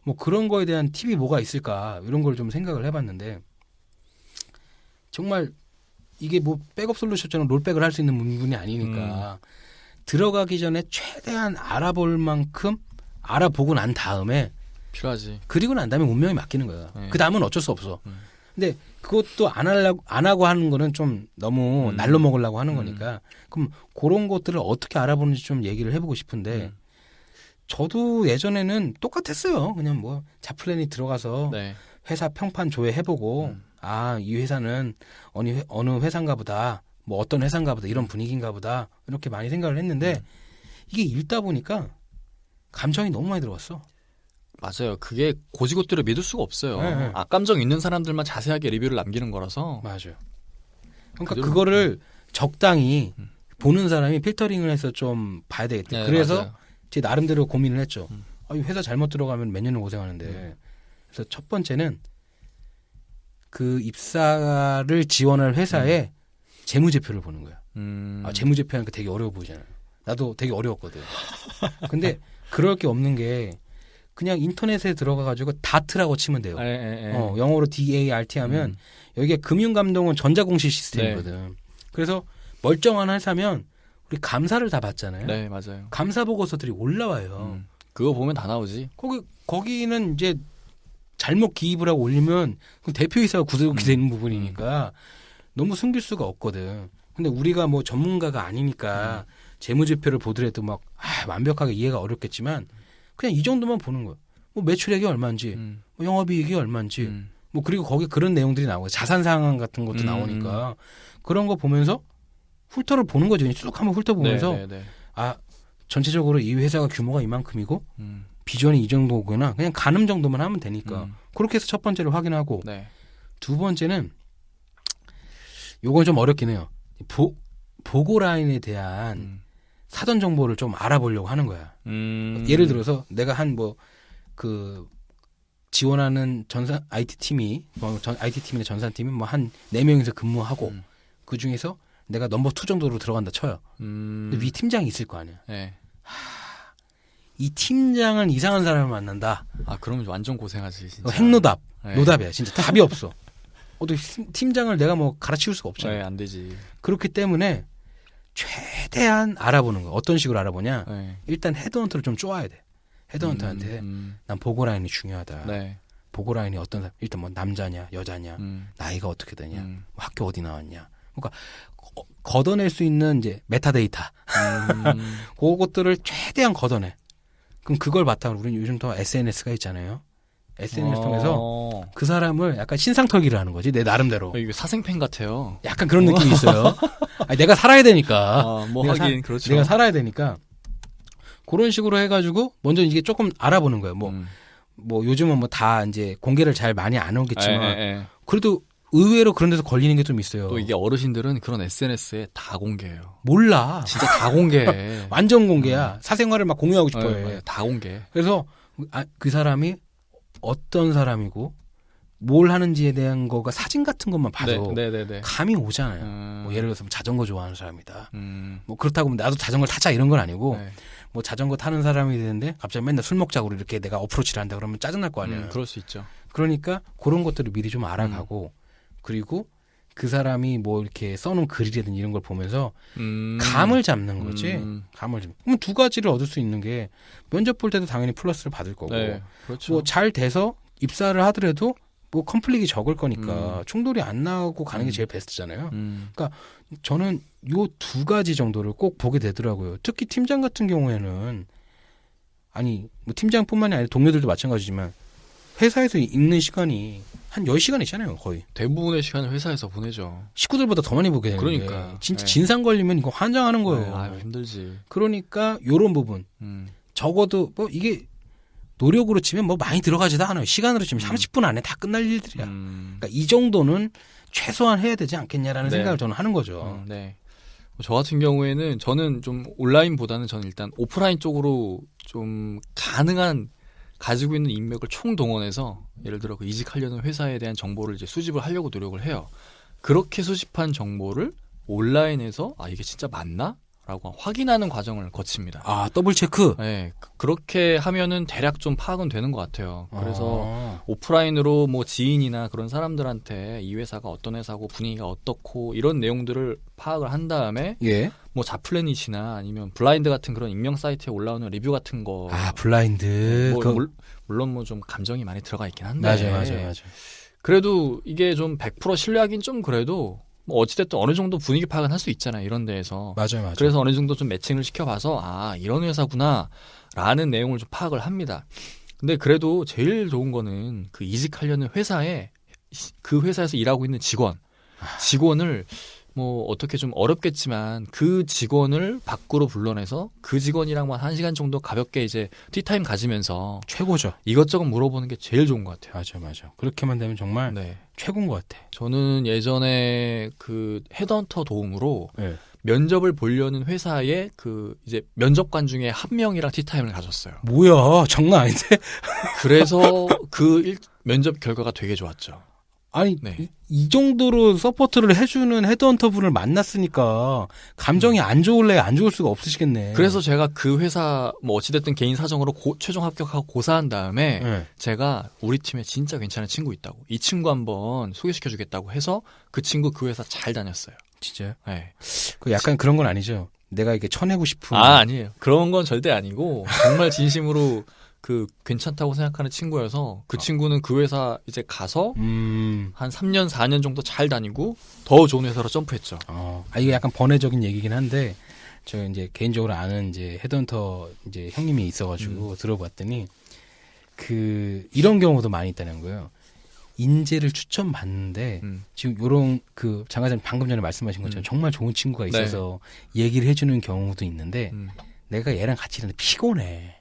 [SPEAKER 1] 뭐 그런 거에 대한 팁이 뭐가 있을까 이런 걸 좀 생각을 해봤는데 정말 이게 뭐 백업 솔루션처럼 롤백을 할 수 있는 부분이 아니니까 들어가기 전에 최대한 알아볼 만큼 알아보고 난 다음에
[SPEAKER 2] 필요하지.
[SPEAKER 1] 그리고 난 다음에 운명이 맡기는 거야.
[SPEAKER 2] 네.
[SPEAKER 1] 그 다음은 어쩔 수 없어. 근데 그것도 안 하고 하는 거는 좀 너무 날로 먹으려고 하는 거니까 그럼 그런 것들을 어떻게 알아보는지 좀 얘기를 해보고 싶은데 저도 예전에는 똑같았어요. 그냥 뭐 자플랜이 들어가서
[SPEAKER 2] 네.
[SPEAKER 1] 회사 평판 조회해보고 이 회사는 어느 회사인가 보다 뭐 어떤 회사인가 보다 이런 분위기인가 보다 이렇게 많이 생각을 했는데 이게 읽다 보니까 감정이 너무 많이 들어왔어.
[SPEAKER 2] 맞아요. 그게 고지고대로 믿을 수가 없어요.
[SPEAKER 1] 네.
[SPEAKER 2] 악감정 있는 사람들만 자세하게 리뷰를 남기는 거라서.
[SPEAKER 1] 맞아요. 그러니까
[SPEAKER 2] 그대로-
[SPEAKER 1] 그거를 적당히 보는 사람이 필터링을 해서 좀 봐야 되겠다.
[SPEAKER 2] 네,
[SPEAKER 1] 그래서
[SPEAKER 2] 맞아요.
[SPEAKER 1] 제 나름대로 고민을 했죠. 이 회사 잘못 들어가면 몇 년을 고생하는데. 그래서 첫 번째는 그 입사를 지원할 회사의 재무제표를 보는 거야. 재무제표 하니까 되게 어려워 보이잖아요. 나도 되게 어려웠거든. 근데 그럴 게 없는 게 그냥 인터넷에 들어가가지고 다트라고 치면 돼요. 영어로 DART 하면 여기가 금융감독원 전자공시 시스템이거든. 그래서 멀쩡한 회사면 우리 감사를 다 받잖아요.
[SPEAKER 2] 네, 맞아요.
[SPEAKER 1] 감사 보고서들이 올라와요.
[SPEAKER 2] 그거 보면 다 나오지.
[SPEAKER 1] 거기는 이제 잘못 기입을 하고 올리면 그 대표이사가 구속이 되는 부분이니까 너무 숨길 수가 없거든. 근데 우리가 뭐 전문가가 아니니까 재무제표를 보더라도 막 완벽하게 이해가 어렵겠지만 그냥 이 정도만 보는 거야. 뭐 매출액이 얼마인지, 뭐 영업이익이 얼마인지, 뭐 그리고 거기 그런 내용들이 나오고 자산 상황 같은 것도 나오니까 그런 거 보면서 훑어를 보는 거죠. 쭉 한번 훑어보면서
[SPEAKER 2] 네.
[SPEAKER 1] 아 전체적으로 이 회사가 규모가 이만큼이고
[SPEAKER 2] 음.
[SPEAKER 1] 비전이 이 정도구나. 그냥 가늠 정도만 하면 되니까 그렇게 해서 첫 번째를 확인하고
[SPEAKER 2] 네.
[SPEAKER 1] 두 번째는 요건 좀 어렵긴 해요. 보고 라인에 대한 사전 정보를 좀 알아보려고 하는 거야. 예를 들어서 내가 한 그 지원하는 IT 팀이 IT 팀이나 전산팀이 뭐 한 4명이서 근무하고 그 중에서 내가 넘버 2 정도로 들어간다 쳐요. 근데 위 팀장이 있을 거 아니야.
[SPEAKER 2] 네.
[SPEAKER 1] 이 팀장은 이상한 사람을 만난다.
[SPEAKER 2] 아, 그러면 완전 고생하지, 진짜.
[SPEAKER 1] 핵노답.
[SPEAKER 2] 네.
[SPEAKER 1] 노답이야. 진짜 답이 없어. 또 팀장을 내가 뭐 가르치울 수가 없잖아.
[SPEAKER 2] 네, 안 되지.
[SPEAKER 1] 그렇기 때문에 최대한 알아보는 거. 어떤 식으로 알아보냐?
[SPEAKER 2] 네.
[SPEAKER 1] 일단 헤드헌터를 좀 쪼아야 돼. 헤드헌터한테 난 보고 라인이 중요하다.
[SPEAKER 2] 네.
[SPEAKER 1] 보고 라인이 어떤 사람, 일단 뭐 남자냐, 여자냐, 나이가 어떻게 되냐, 뭐 학교 어디 나왔냐. 그러니까 걷어낼 수 있는 이제 메타데이터. 그것들을 최대한 걷어내. 그럼 그걸 바탕으로 우리는 요즘 또 SNS가 있잖아요. SNS 통해서 그 사람을 약간 신상 털기를 하는 거지, 내 나름대로.
[SPEAKER 2] 이거 사생팬 같아요.
[SPEAKER 1] 약간 그런 느낌이 있어요. 아니, 내가 살아야 되니까.
[SPEAKER 2] 뭐 하긴 그렇죠.
[SPEAKER 1] 내가 살아야 되니까. 그런 식으로 해가지고 먼저 이게 조금 알아보는 거예요. 뭐 요즘은 뭐 다 이제 공개를 잘 많이 안 오겠지만 그래도 의외로 그런 데서 걸리는 게 좀 있어요.
[SPEAKER 2] 또 이게 어르신들은 그런 SNS에 다 공개해요.
[SPEAKER 1] 몰라.
[SPEAKER 2] 진짜 다 공개해.
[SPEAKER 1] 완전 공개야. 사생활을 막 공유하고 싶어해.
[SPEAKER 2] 네, 다 공개.
[SPEAKER 1] 그래서 그 사람이 어떤 사람이고 뭘 하는지에 대한 거가 사진 같은 것만 봐도 감이 오잖아요. 뭐 예를 들어서 자전거 좋아하는 사람이다. 뭐 그렇다고 나도 자전거를 타자 이런 건 아니고 뭐 자전거 타는 사람이 되는데 갑자기 맨날 술 먹자고 이렇게 내가 어프로치를 한다 그러면 짜증날 거 아니에요.
[SPEAKER 2] 그럴 수 있죠.
[SPEAKER 1] 그러니까 그런 것들을 미리 좀 알아가고 그리고 그 사람이 뭐 이렇게 써놓은 글이라든지 이런 걸 보면서 감을 잡는 거지. 감을 잡는. 그럼 두 가지를 얻을 수 있는 게 면접 볼 때도 당연히 플러스를 받을 거고
[SPEAKER 2] 그렇죠.
[SPEAKER 1] 뭐 잘 돼서 입사를 하더라도 뭐 컴플릭이 적을 거니까 충돌이 안 나고 가는 게 제일 베스트잖아요. 그러니까 저는 요 두 가지 정도를 꼭 보게 되더라고요. 특히 팀장 같은 경우에는 아니 뭐 팀장뿐만이 아니라 동료들도 마찬가지지만 회사에서 있는 시간이 한 10시간 있잖아요, 거의.
[SPEAKER 2] 대부분의 시간을 회사에서 보내죠.
[SPEAKER 1] 식구들보다 더 많이 보게 되는
[SPEAKER 2] 그러니까.
[SPEAKER 1] 게 진짜 진상 걸리면 이거 환장하는 거예요.
[SPEAKER 2] 아유, 힘들지.
[SPEAKER 1] 그러니까 요런 부분. 적어도 뭐 이게 노력으로 치면 뭐 많이 들어가지도 않아요. 시간으로 치면 30분 안에 다 끝날 일들이야. 그러니까 이 정도는 최소한 해야 되지 않겠냐라는 생각을 저는 하는 거죠.
[SPEAKER 2] 네. 저 같은 경우에는 저는 좀 온라인보다는 저는 일단 오프라인 쪽으로 좀 가능한 가지고 있는 인맥을 총동원해서 예를 들어 그 이직하려는 회사에 대한 정보를 이제 수집을 하려고 노력을 해요. 그렇게 수집한 정보를 온라인에서 이게 진짜 맞나? 라고 확인하는 과정을 거칩니다.
[SPEAKER 1] 아, 더블 체크?
[SPEAKER 2] 네. 그렇게 하면은 대략 좀 파악은 되는 것 같아요. 그래서 오프라인으로 뭐 지인이나 그런 사람들한테 이 회사가 어떤 회사고 분위기가 어떻고 이런 내용들을 파악을 한 다음에 뭐 자플래닛이나 아니면 블라인드 같은 그런 익명 사이트에 올라오는 리뷰 같은 거.
[SPEAKER 1] 아, 블라인드.
[SPEAKER 2] 물론 뭐 좀 감정이 많이 들어가 있긴 한데.
[SPEAKER 1] 맞아요.
[SPEAKER 2] 그래도 이게 좀 100% 신뢰하긴 좀 그래도 뭐 어찌됐든 어느 정도 분위기 파악은 할 수 있잖아요. 이런 데에서.
[SPEAKER 1] 맞아요.
[SPEAKER 2] 그래서 어느 정도 좀 매칭을 시켜봐서 이런 회사구나 라는 내용을 좀 파악을 합니다. 근데 그래도 제일 좋은 거는 그 이직하려는 회사에 그 회사에서 일하고 있는 직원을 뭐 어떻게 좀 어렵겠지만 그 직원을 밖으로 불러내서 그 직원이랑만 1시간 정도 가볍게 이제 티타임 가지면서
[SPEAKER 1] 최고죠.
[SPEAKER 2] 이것저것 물어보는 게 제일 좋은 것 같아요.
[SPEAKER 1] 맞아. 그렇게만 되면 정말 최고인 것 같아.
[SPEAKER 2] 저는 예전에 그 헤드헌터 도움으로 면접을 보려는 회사에 그 이제 면접관 중에 한 명이랑 티타임을 가졌어요.
[SPEAKER 1] 뭐야, 장난 아닌데?
[SPEAKER 2] 그래서 그 면접 결과가 되게 좋았죠.
[SPEAKER 1] 아니 이 정도로 서포트를 해주는 헤드헌터 분을 만났으니까 감정이 안 좋을래 안 좋을 수가 없으시겠네.
[SPEAKER 2] 그래서 제가 그 회사 뭐 어찌됐든 개인 사정으로 최종 합격하고 고사한 다음에 제가 우리 팀에 진짜 괜찮은 친구 있다고 이 친구 한번 소개시켜주겠다고 해서 그 친구 그 회사 잘 다녔어요.
[SPEAKER 1] 진짜요?
[SPEAKER 2] 네.
[SPEAKER 1] 그 약간 그런 건 아니죠. 내가 이게 쳐내고 싶은.
[SPEAKER 2] 아니에요. 그런 건 절대 아니고 정말 진심으로 그 괜찮다고 생각하는 친구여서 그 친구는 그 회사 이제 가서 한 3년 4년 정도 잘 다니고 더 좋은 회사로 점프했죠.
[SPEAKER 1] 이게 약간 번외적인 얘기긴 한데 저 이제 개인적으로 아는 이제 헤드헌터 이제 형님이 있어가지고 들어봤더니 그 이런 경우도 많이 있다는 거예요. 인재를 추천받는데 지금 요런 그 장과장님 방금 전에 말씀하신 것처럼 정말 좋은 친구가 있어서 얘기를 해주는 경우도 있는데 내가 얘랑 같이 일하는데 피곤해.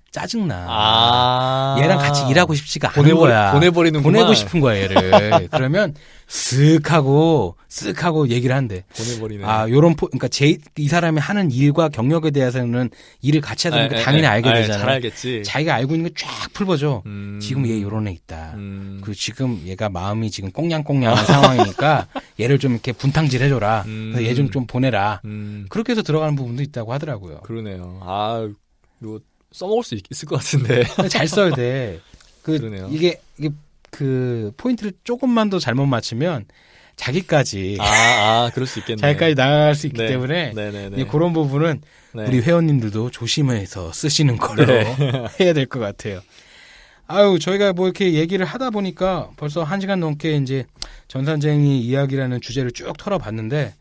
[SPEAKER 1] 짜증나. 얘랑 같이 일하고 싶지가 않은 거야. 보내고 싶은 거야, 얘를. 그러면 쓱 하고 얘기를 한대.
[SPEAKER 2] 보내버리네.
[SPEAKER 1] 그러니까 이 사람이 하는 일과 경력에 대해서는 일을 같이 하다 보니까 당연히 알게 되잖아.
[SPEAKER 2] 잘 알겠지.
[SPEAKER 1] 자기가 알고 있는 거 쫙 풀어줘. 지금 얘 요런 애 있다. 그리고 지금 얘가 마음이 지금 꽁냥꽁냥한 상황이니까 얘를 좀 이렇게 분탕질 해줘라. 그래서 얘 좀 보내라. 그렇게 해서 들어가는 부분도 있다고 하더라고요.
[SPEAKER 2] 그러네요. 이거 써먹을 수 있을 것 같은데.
[SPEAKER 1] 잘 써야 돼.
[SPEAKER 2] 그러네요.
[SPEAKER 1] 이게 그 포인트를 조금만 더 잘못 맞추면 자기까지
[SPEAKER 2] 그럴 수 있겠네.
[SPEAKER 1] 자기까지 나갈 수 있기 때문에 그런 부분은 우리 회원님들도 조심해서 쓰시는 걸로 해야 될 것 같아요. 저희가 뭐 이렇게 얘기를 하다 보니까 벌써 1시간 넘게 이제 전산쟁이 이야기라는 주제를 쭉 털어봤는데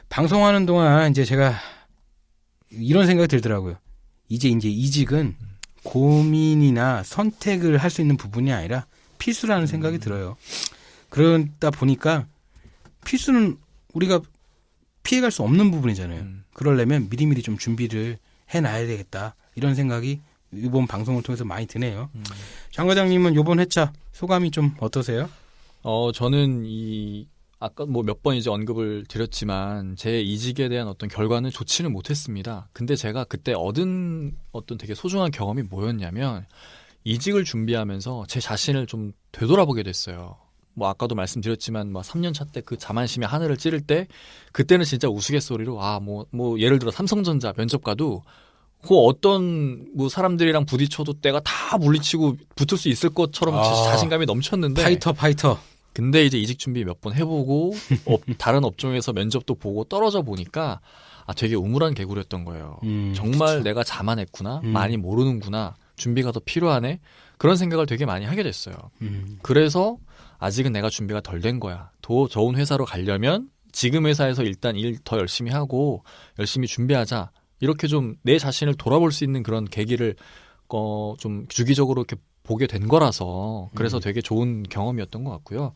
[SPEAKER 1] 방송하는 동안 이제 제가 이런 생각이 들더라고요. 이제 이직은 고민이나 선택을 할 수 있는 부분이 아니라 필수라는 생각이 들어요. 그러다 보니까 필수는 우리가 피해갈 수 없는 부분이잖아요. 그러려면 미리미리 좀 준비를 해놔야 되겠다. 이런 생각이 이번 방송을 통해서 많이 드네요. 장 과장님은 이번 회차 소감이 좀 어떠세요?
[SPEAKER 2] 저는 아까 뭐 몇 번 이제 언급을 드렸지만 제 이직에 대한 어떤 결과는 좋지는 못했습니다. 근데 제가 그때 얻은 어떤 되게 소중한 경험이 뭐였냐면 이직을 준비하면서 제 자신을 좀 되돌아보게 됐어요. 뭐 아까도 말씀드렸지만 막 3년 차 때 그 자만심의 하늘을 찌를 때 그때는 진짜 우스갯소리로 뭐 예를 들어 삼성전자 면접 가도 그 어떤 뭐 사람들이랑 부딪혀도 내가 다 물리치고 붙을 수 있을 것처럼 자신감이 넘쳤는데
[SPEAKER 1] 파이터.
[SPEAKER 2] 근데 이제 이직 준비 몇 번 해보고 다른 업종에서 면접도 보고 떨어져 보니까 되게 우물한 개구리였던 거예요. 정말
[SPEAKER 1] 그쵸.
[SPEAKER 2] 내가 자만했구나, 많이 모르는구나, 준비가 더 필요하네 그런 생각을 되게 많이 하게 됐어요. 그래서 아직은 내가 준비가 덜 된 거야. 더 좋은 회사로 가려면 지금 회사에서 일단 일 더 열심히 하고 열심히 준비하자. 이렇게 좀 내 자신을 돌아볼 수 있는 그런 계기를 좀 주기적으로 이렇게 보게 된 거라서 그래서 되게 좋은 경험이었던 것 같고요.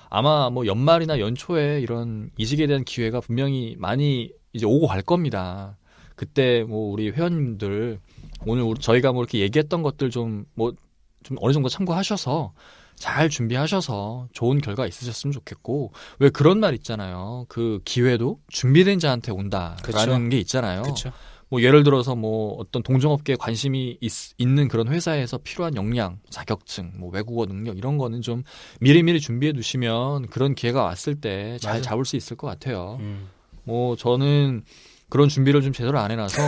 [SPEAKER 2] 아마 뭐 연말이나 연초에 이런 이직에 대한 기회가 분명히 많이 이제 오고 갈 겁니다. 그때 뭐 우리 회원님들 오늘 저희가 뭐 이렇게 얘기했던 것들 좀 어느 정도 참고하셔서 잘 준비하셔서 좋은 결과 있으셨으면 좋겠고 왜 그런 말 있잖아요. 그 기회도 준비된 자한테 온다라는 게 있잖아요.
[SPEAKER 1] 그쵸.
[SPEAKER 2] 뭐 예를 들어서 뭐 어떤 동종업계에 관심이 있는 그런 회사에서 필요한 역량, 자격증, 뭐 외국어 능력 이런 거는 좀 미리미리 준비해 두시면 그런 기회가 왔을 때 잘 잡을 수 있을 것 같아요. 뭐 저는 그런 준비를 좀 제대로 안 해놔서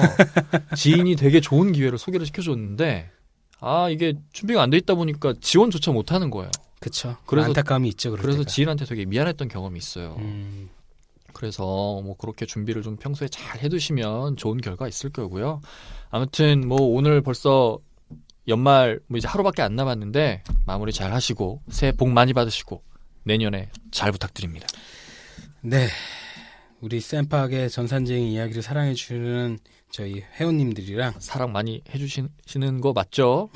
[SPEAKER 2] 지인이 되게 좋은 기회를 소개를 시켜줬는데 이게 준비가 안 돼 있다 보니까 지원조차 못 하는 거예요.
[SPEAKER 1] 그렇죠. 그래서 안타까움이 있죠.
[SPEAKER 2] 그래서 지인한테 되게 미안했던 경험이 있어요. 그래서 뭐 그렇게 준비를 좀 평소에 잘 해두시면 좋은 결과 있을 거고요. 아무튼 뭐 오늘 벌써 연말 뭐 이제 하루밖에 안 남았는데 마무리 잘 하시고 새해 복 많이 받으시고 내년에 잘 부탁드립니다. 네,
[SPEAKER 1] 우리 쌤팍의 전산쟁이 이야기를 사랑해주는 저희 회원님들이랑
[SPEAKER 2] 사랑 많이 해주시는 거 맞죠?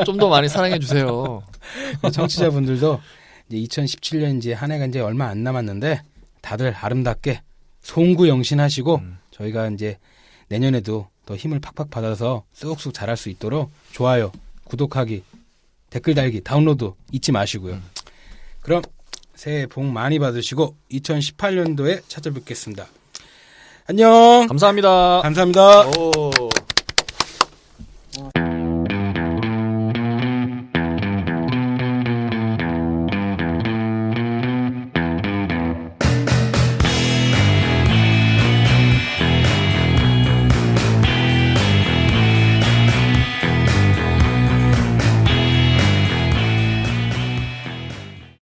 [SPEAKER 2] 좀 더 많이 사랑해 주세요.
[SPEAKER 1] 청취자분들도 이제 2017년 이제 한 해가 이제 얼마 안 남았는데 다들 아름답게 송구영신하시고 저희가 이제 내년에도 더 힘을 팍팍 받아서 쑥쑥 잘할 수 있도록 좋아요, 구독하기, 댓글 달기, 다운로드 잊지 마시고요. 그럼 새해 복 많이 받으시고 2018년도에 찾아뵙겠습니다. 안녕.
[SPEAKER 2] 감사합니다.
[SPEAKER 1] 감사합니다.
[SPEAKER 2] 오.